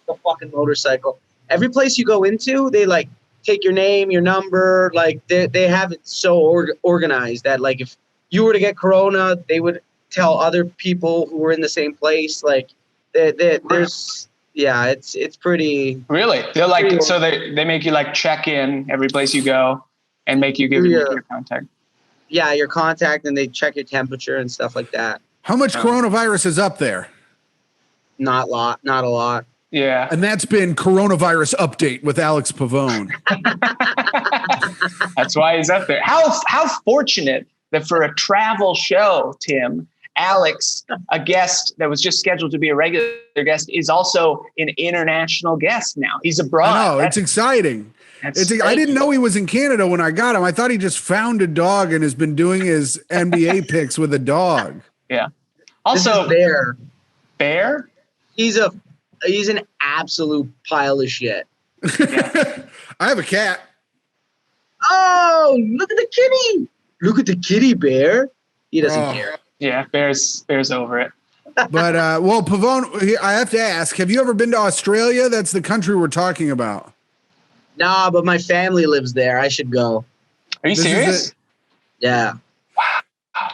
Speaker 5: the fucking motorcycle. Every place you go into, they like take your name, your number. Like they have it so organized that like if you were to get corona, they would tell other people who were in the same place. Like there's it's pretty.
Speaker 2: Really? They're like so they make you like check in every place you go and make you give your contact.
Speaker 5: Yeah, your contact, and they check your temperature and stuff like that.
Speaker 1: How much coronavirus is up there?
Speaker 5: Not a lot.
Speaker 2: Yeah.
Speaker 1: And that's been Coronavirus Update with Alex Pavone.
Speaker 2: That's why he's up there. How fortunate that for a travel show, Tim, Alex, a guest that was just scheduled to be a regular guest, is also an international guest now. He's abroad.
Speaker 1: I know, it's exciting. I didn't know he was in Canada when I got him. I thought he just found a dog and has been doing his NBA picks with a dog.
Speaker 2: Yeah. Also, Bear.
Speaker 5: He's an absolute pile of shit.
Speaker 1: Yeah. I have a cat.
Speaker 5: Oh, look at the kitty. Look at the kitty, Bear. He doesn't care.
Speaker 2: Yeah, Bear's over it.
Speaker 1: But, well, Pavone, I have to ask, have you ever been to Australia? That's the country we're talking about.
Speaker 5: Nah, but my family lives there. I should go.
Speaker 2: Are you serious?
Speaker 5: Yeah.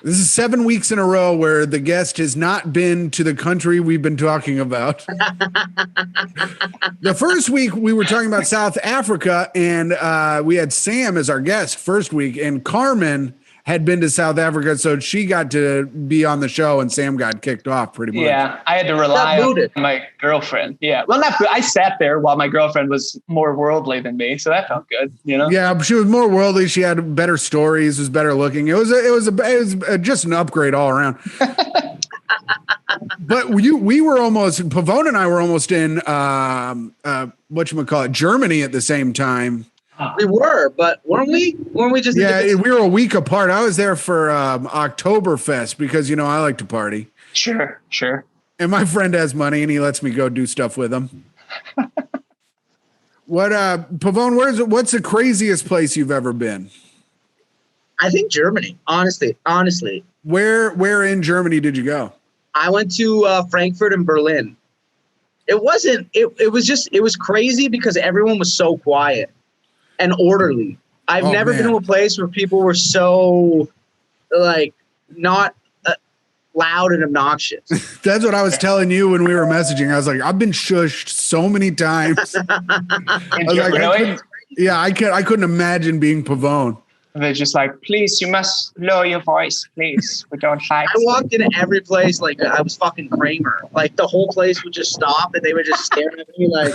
Speaker 1: This is 7 weeks in a row where the guest has not been to the country we've been talking about. The first week we were talking about South Africa, and we had Sam as our guest first week, and Carmen had been to South Africa, so she got to be on the show, and Sam got kicked off pretty much.
Speaker 2: Yeah, I had to rely on my girlfriend. Yeah, well, I sat there while my girlfriend was more worldly than me, so that felt good, you know.
Speaker 1: Yeah, she was more worldly. She had better stories, was better looking. It was just an upgrade all around. But we were almost, Pavone and I were almost in whatchamacallit, Germany at the same time.
Speaker 5: We were, but weren't we? Weren't we just?
Speaker 1: Yeah, we were a week apart. I was there for Oktoberfest because, you know, I like to party.
Speaker 2: Sure.
Speaker 1: And my friend has money and he lets me go do stuff with him. Pavone, what's the craziest place you've ever been?
Speaker 5: I think Germany, honestly.
Speaker 1: Where in Germany did you go?
Speaker 5: I went to Frankfurt and Berlin. It was crazy because everyone was so quiet and orderly. I've never been to a place where people were so not loud and obnoxious.
Speaker 1: That's what I was telling you when we were messaging. I was like, I've been shushed so many times. I couldn't imagine being Pavone.
Speaker 2: They're just like, please, you must lower your voice, please. We don't like.
Speaker 5: I walked into every place like I was fucking Kramer. Like the whole place would just stop and they would just stare at me like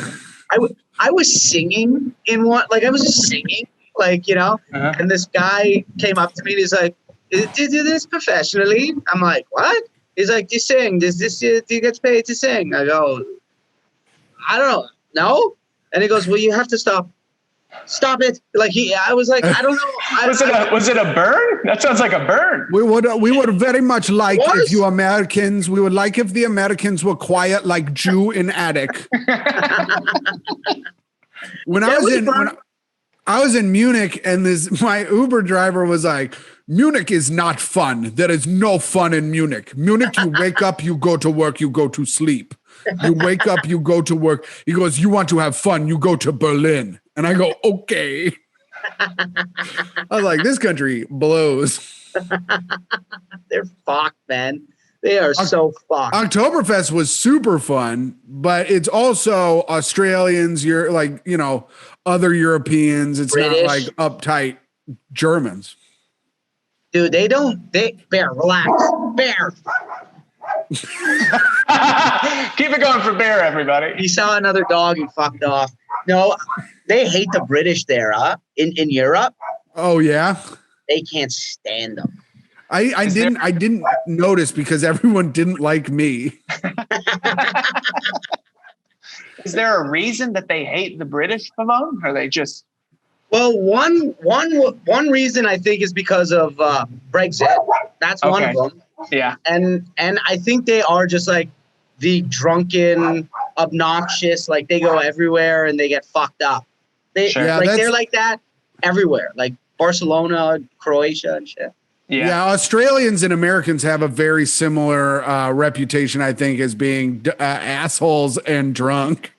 Speaker 5: I was singing in one, like I was just singing, like, you know, and this guy came up to me and he's like, do you do this professionally? I'm like, what? He's like, do you sing? Do you get paid to sing? I go, I don't know. No? And he goes, well, you have to stop it. Like I was like, I don't know.
Speaker 2: Was it a burn? That sounds like a burn.
Speaker 1: We would very much like if you Americans, we would like if the Americans were quiet like Jew in attic. When I was in Munich and my Uber driver was like, Munich is not fun. There is no fun in Munich. Munich, you wake up, you go to work, you go to sleep. You wake up, you go to work. He goes, you want to have fun, you go to Berlin. And I go, okay. I was like, this country blows.
Speaker 5: They're fucked, man. They are so fucked.
Speaker 1: Oktoberfest was super fun, but it's also Australians, you're like, you know, other Europeans. It's British. Not like uptight Germans.
Speaker 5: Dude, Bear, relax. Bear.
Speaker 2: Keep it going for Bear, everybody.
Speaker 5: He saw another dog and fucked off. No, they hate the British there, huh? In Europe.
Speaker 1: Oh yeah.
Speaker 5: They can't stand them.
Speaker 1: I didn't notice because everyone didn't like me.
Speaker 2: Is there a reason that they hate the British, Pavone? Or are they just?
Speaker 5: Well, one reason I think is because of Brexit. That's one of them.
Speaker 2: Yeah.
Speaker 5: And I think they are just like the drunken, obnoxious, like they go everywhere and they get fucked up. They're like that everywhere, like Barcelona, Croatia and shit.
Speaker 1: Yeah, Australians and Americans have a very similar reputation, I think, as being assholes and drunk.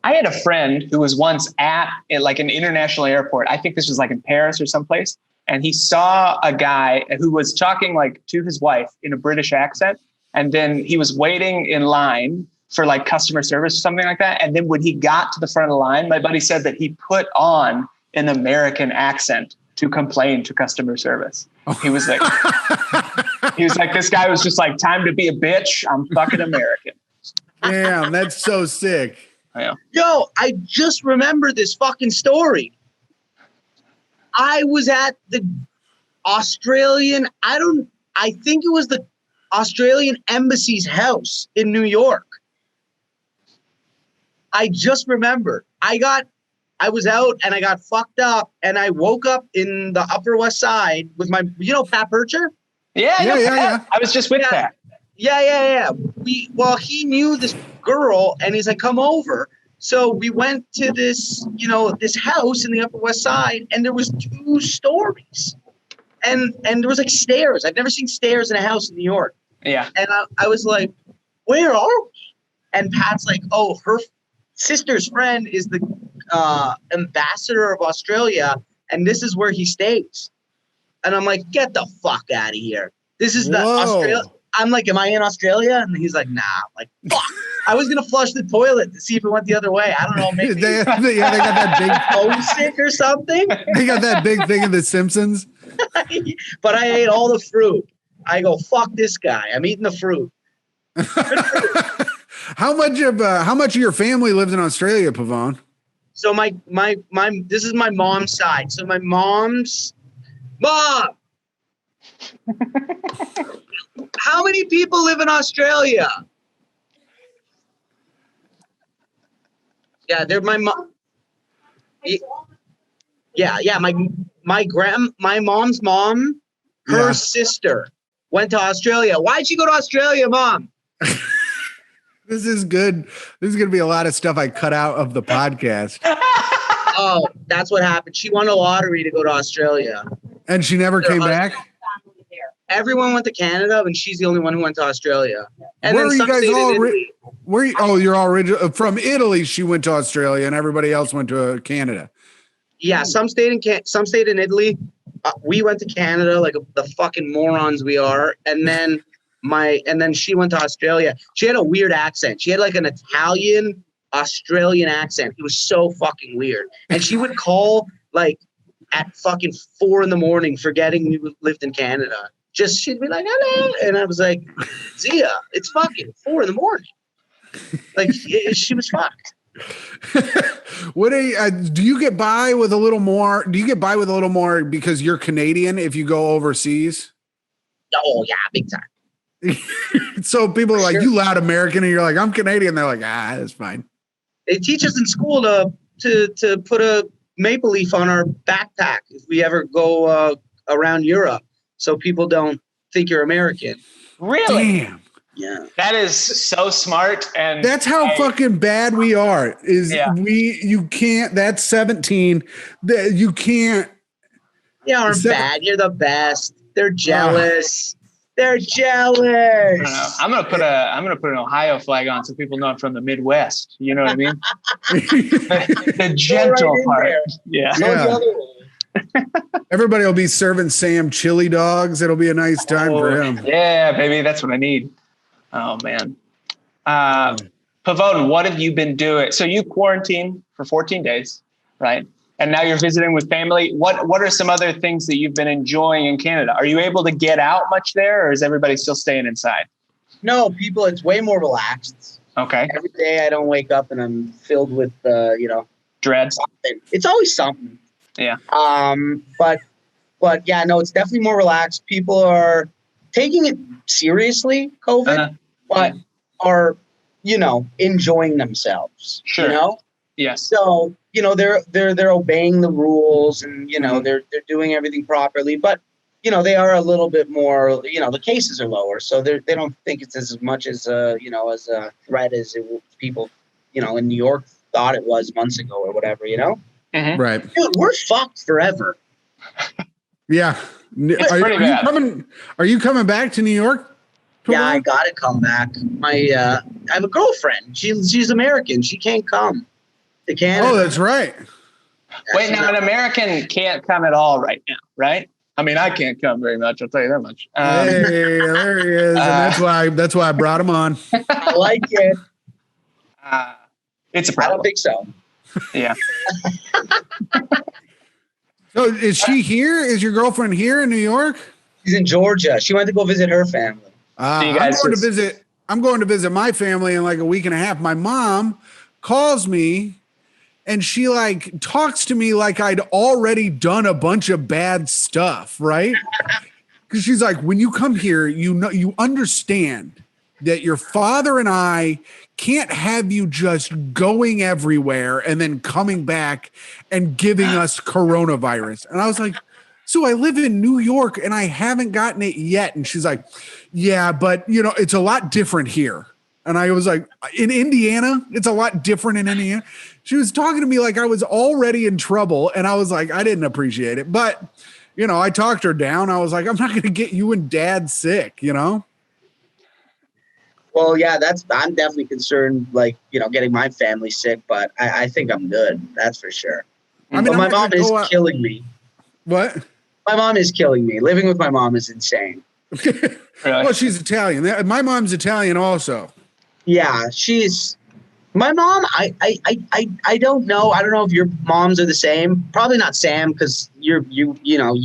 Speaker 2: I had a friend who was once at like an international airport. I think this was like in Paris or someplace. And he saw a guy who was talking like to his wife in a British accent. And then he was waiting in line for like customer service or something like that. And then when he got to the front of the line, my buddy said that he put on an American accent to complain to customer service. He was like, this guy was just like, time to be a bitch. I'm fucking American.
Speaker 1: Damn, that's so sick.
Speaker 2: Yeah.
Speaker 5: Yo, I just remembered this fucking story. I was at the Australian, I think it was the Australian Embassy's house in New York. I just remembered. I was out and I got fucked up and I woke up in the Upper West Side with my, Pat Percher?
Speaker 2: Yeah. I was just with Pat.
Speaker 5: Yeah. He knew this girl and he's like, come over. So we went to this, this house in the Upper West Side and there was 2 stories and there was like stairs. I've never seen stairs in a house in New York.
Speaker 2: Yeah.
Speaker 5: And I was like, where are we? And Pat's like, oh, her sister's friend is the ambassador of Australia and this is where he stays. And I'm like, get the fuck out of here. This is the Australia. I'm like, am I in Australia? And he's like, nah. I'm like, fuck. I was going to flush the toilet to see if it went the other way. I don't know. Maybe
Speaker 1: they got that big
Speaker 5: homesick or something.
Speaker 1: They got that big thing in The Simpsons.
Speaker 5: But I ate all the fruit. I go, fuck this guy. I'm eating the fruit.
Speaker 1: How much of your family lives in Australia, Pavone?
Speaker 5: So my this is my mom's side. So my mom's mom. How many people live in Australia? Yeah, they're my mom. Yeah. My mom's mom, her sister went to Australia. Why'd she go to Australia, Mom?
Speaker 1: This is good. This is going to be a lot of stuff I cut out of the podcast.
Speaker 5: Oh, that's what happened. She won a lottery to go to Australia.
Speaker 1: And she never came back?
Speaker 5: Everyone went to Canada, and she's the only one who went to Australia. And
Speaker 1: where are you guys all? You're all from Italy. She went to Australia, and everybody else went to Canada.
Speaker 5: Yeah, some stayed in Italy. We went to Canada, like the fucking morons we are. And then she went to Australia. She had a weird accent. She had like an Italian Australian accent. It was so fucking weird. And she would call like at fucking 4 a.m, forgetting we lived in Canada. She'd be like, hello. And I was like, Zia, it's fucking 4 a.m. Like she was fucked.
Speaker 1: What do you get by with a little more? Do you get by with a little more because you're Canadian if you go overseas?
Speaker 5: Oh yeah, big time.
Speaker 1: So people are like, you loud American, and you're like, I'm Canadian. They're like, that's fine.
Speaker 5: They teach us in school to put a maple leaf on our backpack if we ever go around Europe, so people don't think you're American.
Speaker 2: Really?
Speaker 1: Damn.
Speaker 5: Yeah.
Speaker 2: That is so smart, and
Speaker 1: that's how fucking bad we are. You can't. That's 17. You can't.
Speaker 5: You aren't bad. You're the best. They're jealous. They're jealous.
Speaker 2: I don't know. I'm gonna put an Ohio flag on so people know I'm from the Midwest. You know what I mean? the gentle part. There. Yeah.
Speaker 1: Everybody will be serving Sam chili dogs. It'll be a nice time for him.
Speaker 2: Yeah, baby, that's what I need. Oh man. Pavone, what have you been doing? So you quarantined for 14 days, right? And now you're visiting with family. What are some other things that you've been enjoying in Canada? Are you able to get out much there, or is everybody still staying inside?
Speaker 5: No, it's way more relaxed.
Speaker 2: Okay.
Speaker 5: Every day I don't wake up and I'm filled with
Speaker 2: dread.
Speaker 5: Something. It's always something.
Speaker 2: Yeah.
Speaker 5: But yeah, no, it's definitely more relaxed. People are taking it seriously, COVID, but are, enjoying themselves.
Speaker 2: Sure. Yes.
Speaker 5: So, they're obeying the rules and, they're doing everything properly, but, they are a little bit more, the cases are lower. So they don't think it's as much as, as a threat as people, in New York thought it was months ago or whatever,
Speaker 2: Mm-hmm.
Speaker 1: Right.
Speaker 5: Dude, we're fucked forever.
Speaker 1: Yeah. Are you coming back to New York?
Speaker 5: Yeah, I gotta come back. I have a girlfriend. She's American. She can't come to Canada.
Speaker 1: Oh, that's right.
Speaker 2: Wait, now an American can't come at all right now, right? I mean, I can't come very much. I'll tell you that much.
Speaker 1: Hey, there he is, and that's why I brought him on.
Speaker 5: I like it.
Speaker 2: It's a problem.
Speaker 5: I don't think so.
Speaker 2: Yeah.
Speaker 1: So is she here? Is your girlfriend here in New York?
Speaker 5: She's in Georgia. She went to go visit her family.
Speaker 1: I'm going to visit. I'm going to visit my family in like a week and a half. My mom calls me and she like talks to me like I'd already done a bunch of bad stuff, right? Because she's like, when you come here, you understand that your father and I can't have you just going everywhere and then coming back and giving us coronavirus. And I was like, so I live in New York and I haven't gotten it yet. And she's like, yeah, but it's a lot different here. And I was like, in Indiana, it's a lot different in Indiana. She was talking to me like I was already in trouble. And I was like, I didn't appreciate it. But, I talked her down. I was like, I'm not going to get you and dad sick,
Speaker 5: Well, yeah, I'm definitely concerned, like, getting my family sick, but I think I'm good. That's for sure. I mean, my mom is killing me.
Speaker 1: What?
Speaker 5: My mom is killing me. Living with my mom is insane.
Speaker 1: Well, she's Italian. My mom's Italian also.
Speaker 5: Yeah, my mom. I don't know. I don't know if your moms are the same. Probably not Sam, because you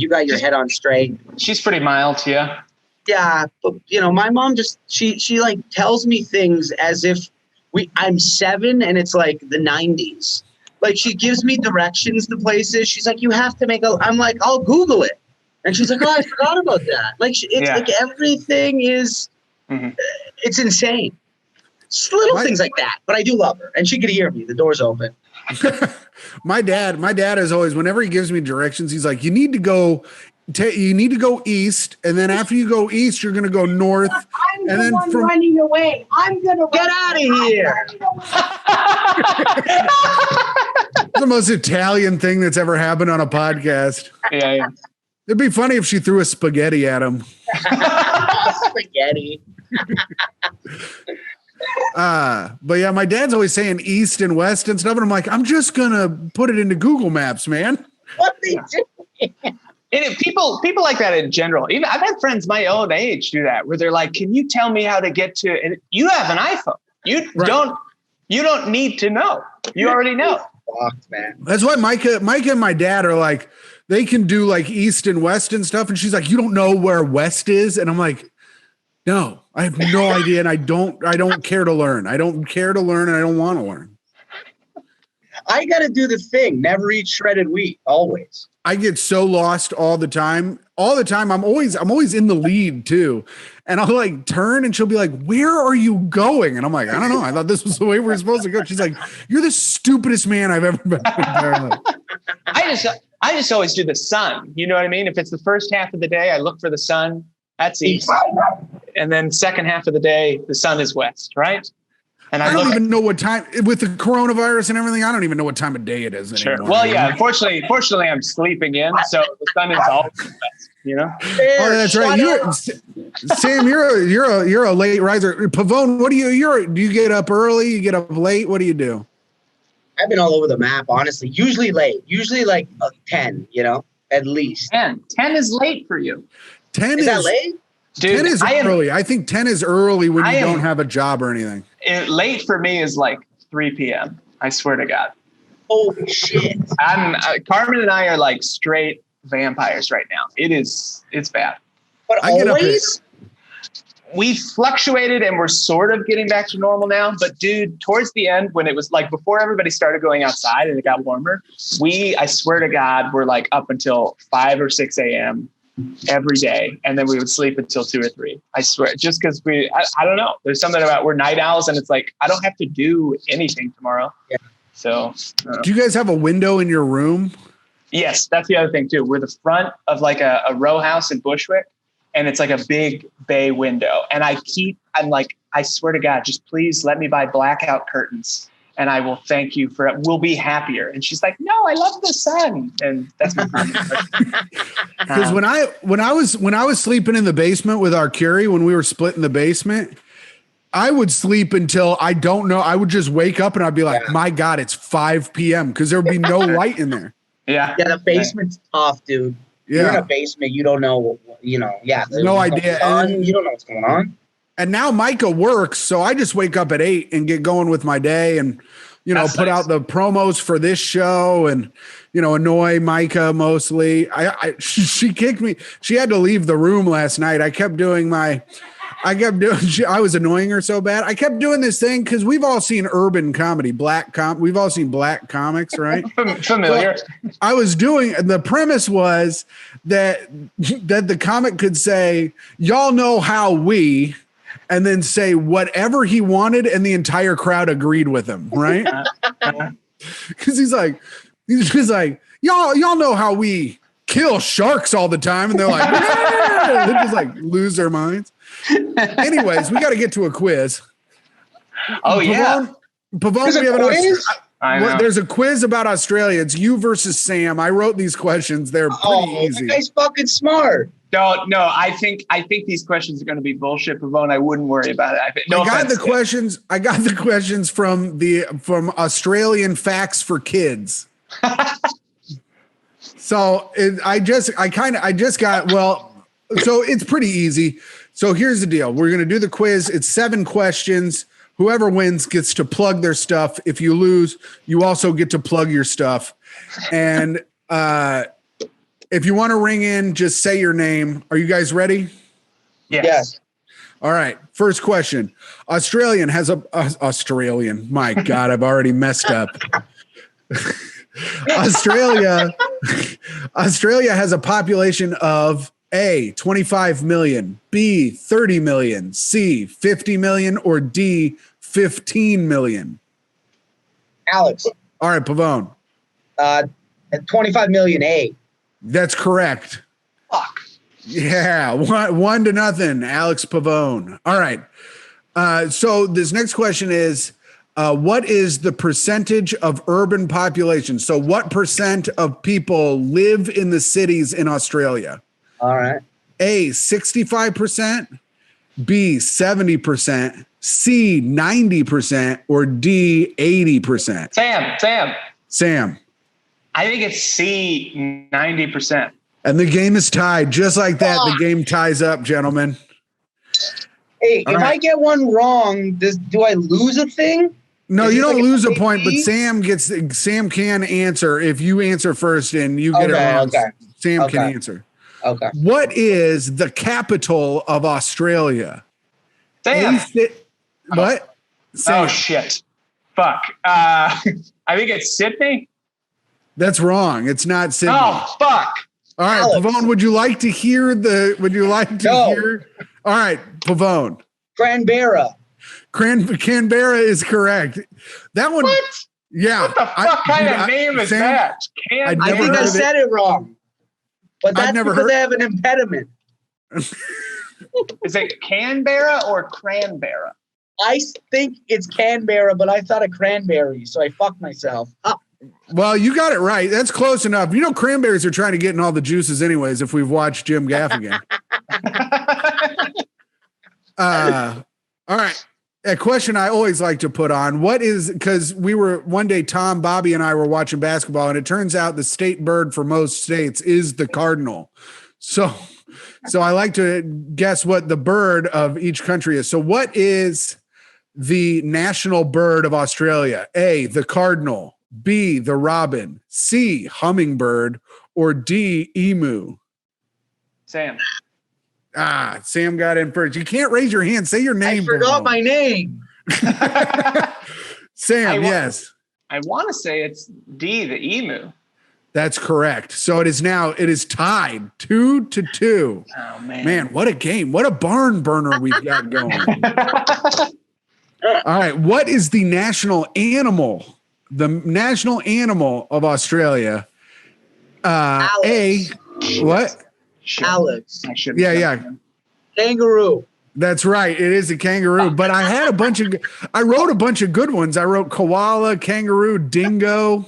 Speaker 5: got your head on straight.
Speaker 2: She's pretty mild, yeah.
Speaker 5: Yeah, but my mom just she like tells me things as if I'm 7 and it's like the 90s. Like she gives me directions to places. She's like, you have to I'm like, I'll Google it. And she's like, oh, I forgot about that. Like like everything is, it's insane. Just little things like that. But I do love her, and she could hear me. The door's open.
Speaker 1: My dad is always, whenever he gives me directions, he's like, you need to go east, and then after you go east, you're going to go north.
Speaker 6: I'm and the then one running away. I'm going to
Speaker 5: get out of here.
Speaker 1: The most Italian thing that's ever happened on a podcast.
Speaker 2: Yeah.
Speaker 1: It'd be funny if she threw a spaghetti at him.
Speaker 5: Spaghetti.
Speaker 1: But yeah, my dad's always saying east and west and stuff, and I'm like, I'm just going to put it into Google Maps, man.
Speaker 5: What are they doing?
Speaker 2: And people like that in general. Even I've had friends my own age do that, where they're like, "Can you tell me how to get to?" And you have an iPhone. You don't need to know. You already know.
Speaker 5: Fucked, man.
Speaker 1: That's why Micah and my dad are like, they can do like east and west and stuff. And she's like, you don't know where west is, and I'm like, no, I have no idea, and I don't care to learn. I don't care to learn, and I don't want to learn.
Speaker 5: I got to do the thing. Never eat shredded wheat. Always.
Speaker 1: I get so lost all the time. I'm always in the lead too. And I'll like turn and she'll be like, where are you going? And I'm like, I don't know. I thought this was the way we were supposed to go. She's like, you're the stupidest man I've ever met.
Speaker 2: I just always do the sun. You know what I mean? If it's the first half of the day, I look for the sun. That's east. And then second half of the day, the sun is west, right? And
Speaker 1: I don't even know what time, with the coronavirus and everything, I don't even know what time of day it is anymore.
Speaker 2: Sure. Well, yeah, fortunately, I'm sleeping in, so the sun is always best,
Speaker 1: Oh, that's right. Sam, you're a late riser. Pavone, what do you get up early? You get up late? What do you do?
Speaker 5: I've been all over the map, honestly. Usually late. Usually like 10, at least.
Speaker 2: 10 is late for you.
Speaker 1: 10
Speaker 5: is that late?
Speaker 1: Dude, 10 is early. I think 10 is early when you don't have a job or anything.
Speaker 2: Late for me is like 3 p.m. I swear to God.
Speaker 5: Holy shit.
Speaker 2: Carmen and I are like straight vampires right now. It's bad.
Speaker 5: But always?
Speaker 2: We fluctuated and we're sort of getting back to normal now. But dude, towards the end, when it was like before everybody started going outside and it got warmer, I swear to God, we're like up until 5 or 6 a.m. every day, and then we would sleep until 2 or 3. I swear, just because I don't know. There's something about we're night owls, and it's like I don't have to do anything tomorrow. Yeah. So,
Speaker 1: do you guys have a window in your room?
Speaker 2: Yes, that's the other thing too. We're the front of like a row house in Bushwick, and it's like a big bay window. And I'm like, I swear to God, just please let me buy blackout curtains. And I will thank you for it. We'll be happier. And she's like, no, I love the sun. And that's my
Speaker 1: because when I was sleeping in the basement with our Curie, when we were splitting the basement, I would sleep until I don't know. I would just wake up and I'd be like, my God, it's 5 p.m. because there would be no light in there.
Speaker 2: Yeah.
Speaker 5: Yeah. The basement's tough, dude.
Speaker 1: Yeah.
Speaker 5: You're in a basement. You don't know, yeah.
Speaker 1: No idea.
Speaker 5: You don't know what's going on.
Speaker 1: And now Micah works, so I just wake up at 8 and get going with my day and, put out the promos for this show and, annoy Micah mostly. She kicked me. She had to leave the room last night. I kept doing my I was annoying her so bad. I kept doing this thing because we've all seen urban comedy, we've all seen black comics, right?
Speaker 2: Familiar.
Speaker 1: So I was doing, the premise was that the comic could say, y'all know how we, and then say whatever he wanted, and the entire crowd agreed with him, right? Because he's just like, y'all know how we kill sharks all the time, and they're like, yeah! They just like lose their minds. Anyways, we got to get to a quiz.
Speaker 2: Oh, yeah.
Speaker 1: Pavone, we have
Speaker 2: quiz?
Speaker 1: There's a quiz about Australia. It's you versus Sam. I wrote these questions. They're pretty easy.
Speaker 5: That guy's fucking smart.
Speaker 2: No, I think these questions are going to be bullshit, Pavone. I wouldn't worry about it.
Speaker 1: I got the questions from Australian Facts for Kids. So I just got, so it's pretty easy. So here's the deal. We're going to do the quiz. It's 7 questions. Whoever wins gets to plug their stuff. If you lose, you also get to plug your stuff. And if you want to ring in, just say your name. Are you guys ready?
Speaker 2: Yes.
Speaker 1: All right. First question. Australian. My God, I've already messed up. Australia has a population of A, 25 million, B, 30 million, C, 50 million, or D, 15 million.
Speaker 5: Alex.
Speaker 1: All right, Pavone.
Speaker 5: 25 million, A.
Speaker 1: That's correct.
Speaker 2: Fuck.
Speaker 1: Yeah, 1-0, Alex Pavone. All right. So this next question is, what is the percentage of urban population? So what percent of people live in the cities in Australia?
Speaker 5: All right.
Speaker 1: A, 65%, B, 70%, C, 90%, or D, 80%? Sam.
Speaker 2: I think it's C, 90%.
Speaker 1: And the game is tied. Just like that, the game ties up, gentlemen.
Speaker 5: Hey, if I get one wrong, do I lose a thing?
Speaker 1: No, you don't lose a point, but Sam can answer. If you answer first and you get it wrong, Sam can answer.
Speaker 5: Okay.
Speaker 1: What is the capital of Australia?
Speaker 2: Sam.
Speaker 1: What? Sam.
Speaker 2: Oh, shit. Fuck. I think it's Sydney.
Speaker 1: That's wrong. It's not Sydney.
Speaker 2: Oh, fuck.
Speaker 1: All right,
Speaker 5: Alex.
Speaker 1: Pavone, would you like to hear? All right, Pavone. Canberra is correct. That one.
Speaker 2: What?
Speaker 1: Yeah.
Speaker 2: What the fuck kind of name is that?
Speaker 5: I think I said it wrong. But that's because I have an impediment.
Speaker 2: Is it Canberra or Cranberra?
Speaker 5: I think it's Canberra, but I thought of cranberry, so I fucked myself.
Speaker 1: Well, you got it right. That's close enough. You know, cranberries are trying to get in all the juices anyways, if we've watched Jim Gaffigan. All right. A question I always like to put on, because one day Tom, Bobby, and I were watching basketball, and it turns out the state bird for most states is the cardinal. So I like to guess what the bird of each country is. So what is the national bird of Australia? A, the cardinal, B, the robin, C, hummingbird, or D, emu?
Speaker 2: Sam.
Speaker 1: Sam got in first. You can't raise your hand. Say your name.
Speaker 5: I forgot my name.
Speaker 1: Sam, yes.
Speaker 2: I want to say it's D, the emu.
Speaker 1: That's correct. So it is tied 2-2.
Speaker 2: Oh, man.
Speaker 1: Man, what a game. What a barn burner we've got going. All right. What is the national animal? The national animal of Australia?
Speaker 5: Alex.
Speaker 1: What?
Speaker 5: Alex.
Speaker 1: Yeah.
Speaker 5: Kangaroo.
Speaker 1: That's right. It is a kangaroo. But I wrote a bunch of good ones. I wrote koala, kangaroo, dingo.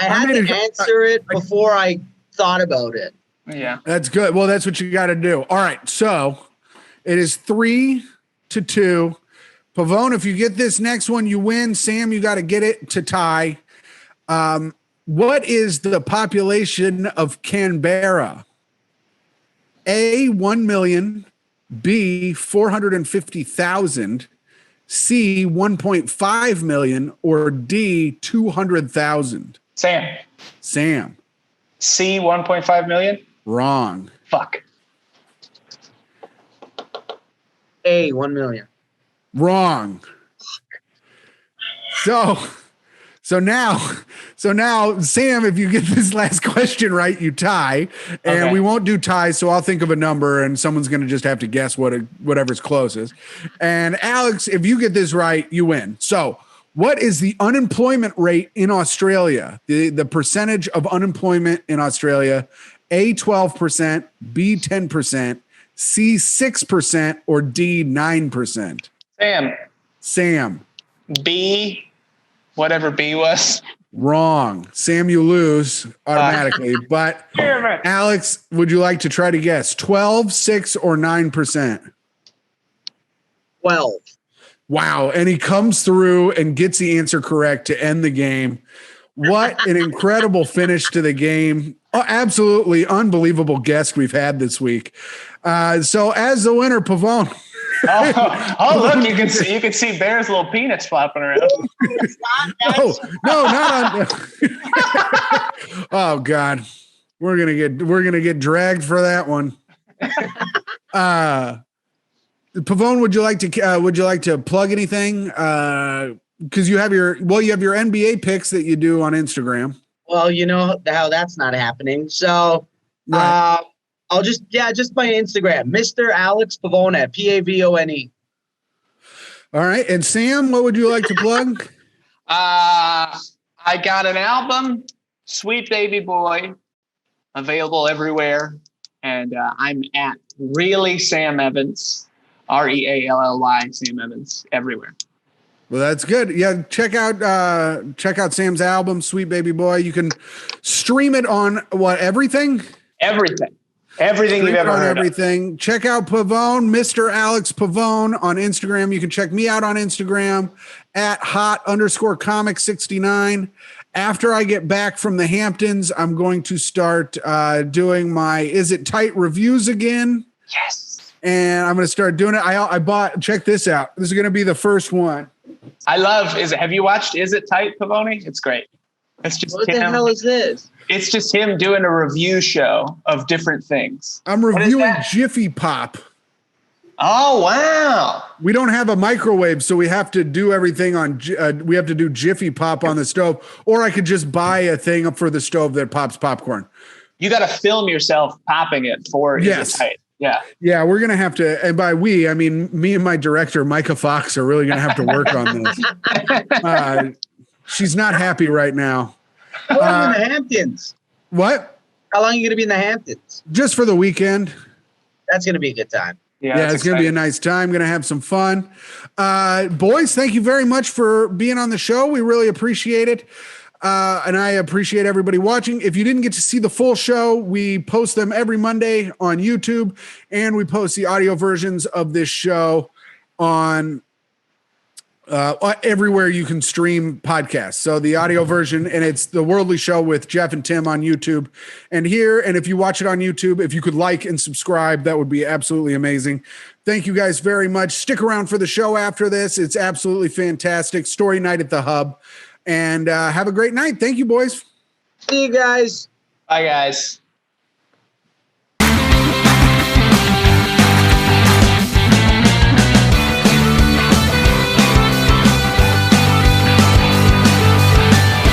Speaker 5: I had to answer it before I thought about it.
Speaker 2: Yeah.
Speaker 1: That's good. Well, that's what you got to do. All right. So it is 3-2. Pavone, if you get this next one, you win. Sam, you got to get it to tie. What is the population of Canberra? A, 1 million, B, 450,000, C, 1.5 million, or D, 200,000?
Speaker 2: Sam. C, 1.5 million?
Speaker 1: Wrong.
Speaker 2: Fuck.
Speaker 5: A, 1 million.
Speaker 1: Wrong. So now, Sam, if you get this last question right, you tie, and
Speaker 2: Okay.
Speaker 1: we won't do ties. So I'll think of a number, and someone's going to just have to guess whatever's closest. And Alex, if you get this right, you win. So, what is the unemployment rate in Australia? The percentage of unemployment in Australia: A, 12%, B, 10%, C, 6%, or D, 9%? Sam.
Speaker 2: B, whatever B was.
Speaker 1: Wrong. Sam, you lose automatically. But Alex, would you like to try to guess 12, 6, or 9%?
Speaker 5: 12.
Speaker 1: Wow. And he comes through and gets the answer correct to end the game. What an incredible finish to the game. Oh, absolutely unbelievable guest we've had this week. So as the winner, Pavone.
Speaker 2: Look, you can see Bear's little peanuts flopping around.
Speaker 1: No, not on. Oh God, we're gonna get dragged for that one. Pavone, would you like to plug anything? Because you have your NBA picks that you do on Instagram.
Speaker 5: Well, you know how that's not happening. So
Speaker 1: Right.
Speaker 5: I'll just my Instagram, Mr. Alex Pavone, Pavone.
Speaker 1: All right. And Sam, what would you like to plug?
Speaker 2: I got an album, Sweet Baby Boy, available everywhere. And I'm at Really Sam Evans, REALLY Sam Evans, everywhere.
Speaker 1: Well, that's good. Yeah, check out Sam's album, Sweet Baby Boy. You can stream it on everything?
Speaker 2: Everything you've ever heard
Speaker 1: everything.
Speaker 2: of.
Speaker 1: Check out Pavone, Mr. Alex Pavone on Instagram. You can check me out on Instagram at hot_comic69. After I get back from the Hamptons, I'm going to start doing my Is It Tight reviews again.
Speaker 2: Yes.
Speaker 1: And I'm going to start doing it. I bought, check this out. This is going to be the first one.
Speaker 2: Have you watched Is It Tight, Pavone? It's great. It's just
Speaker 5: What the hell is this?
Speaker 2: It's just him doing a review show of different things.
Speaker 1: I'm reviewing Jiffy Pop.
Speaker 2: Oh, wow.
Speaker 1: We don't have a microwave, so we have to do everything on. We have to do Jiffy Pop on the stove, or I could just buy a thing up for the stove that pops popcorn.
Speaker 2: You got to film yourself popping it for Is It Tight. Yeah.
Speaker 1: Yeah, we're going to have to, and by we, I mean me and my director, Micah Fox, are really going to have to work on this. She's not happy right now.
Speaker 5: How long are you in the Hamptons?
Speaker 1: What?
Speaker 5: How long are you going to be in the Hamptons?
Speaker 1: Just for the weekend.
Speaker 5: That's going to be a good time.
Speaker 1: Yeah, it's going to be a nice time. Going to have some fun. Boys, thank you very much for being on the show. We really appreciate it. And I appreciate everybody watching. If you didn't get to see the full show, we post them every Monday on YouTube, and we post the audio versions of this show on everywhere you can stream podcasts. So the audio version, and it's The Worldly Show with Jeff and Tim on YouTube and here. And if you watch it on YouTube, if you could like and subscribe, that would be absolutely amazing. Thank you guys very much. Stick around for the show after this. It's absolutely fantastic. Story night at the Hub. And have a great night. Thank you, boys.
Speaker 5: See you guys.
Speaker 2: Bye, guys.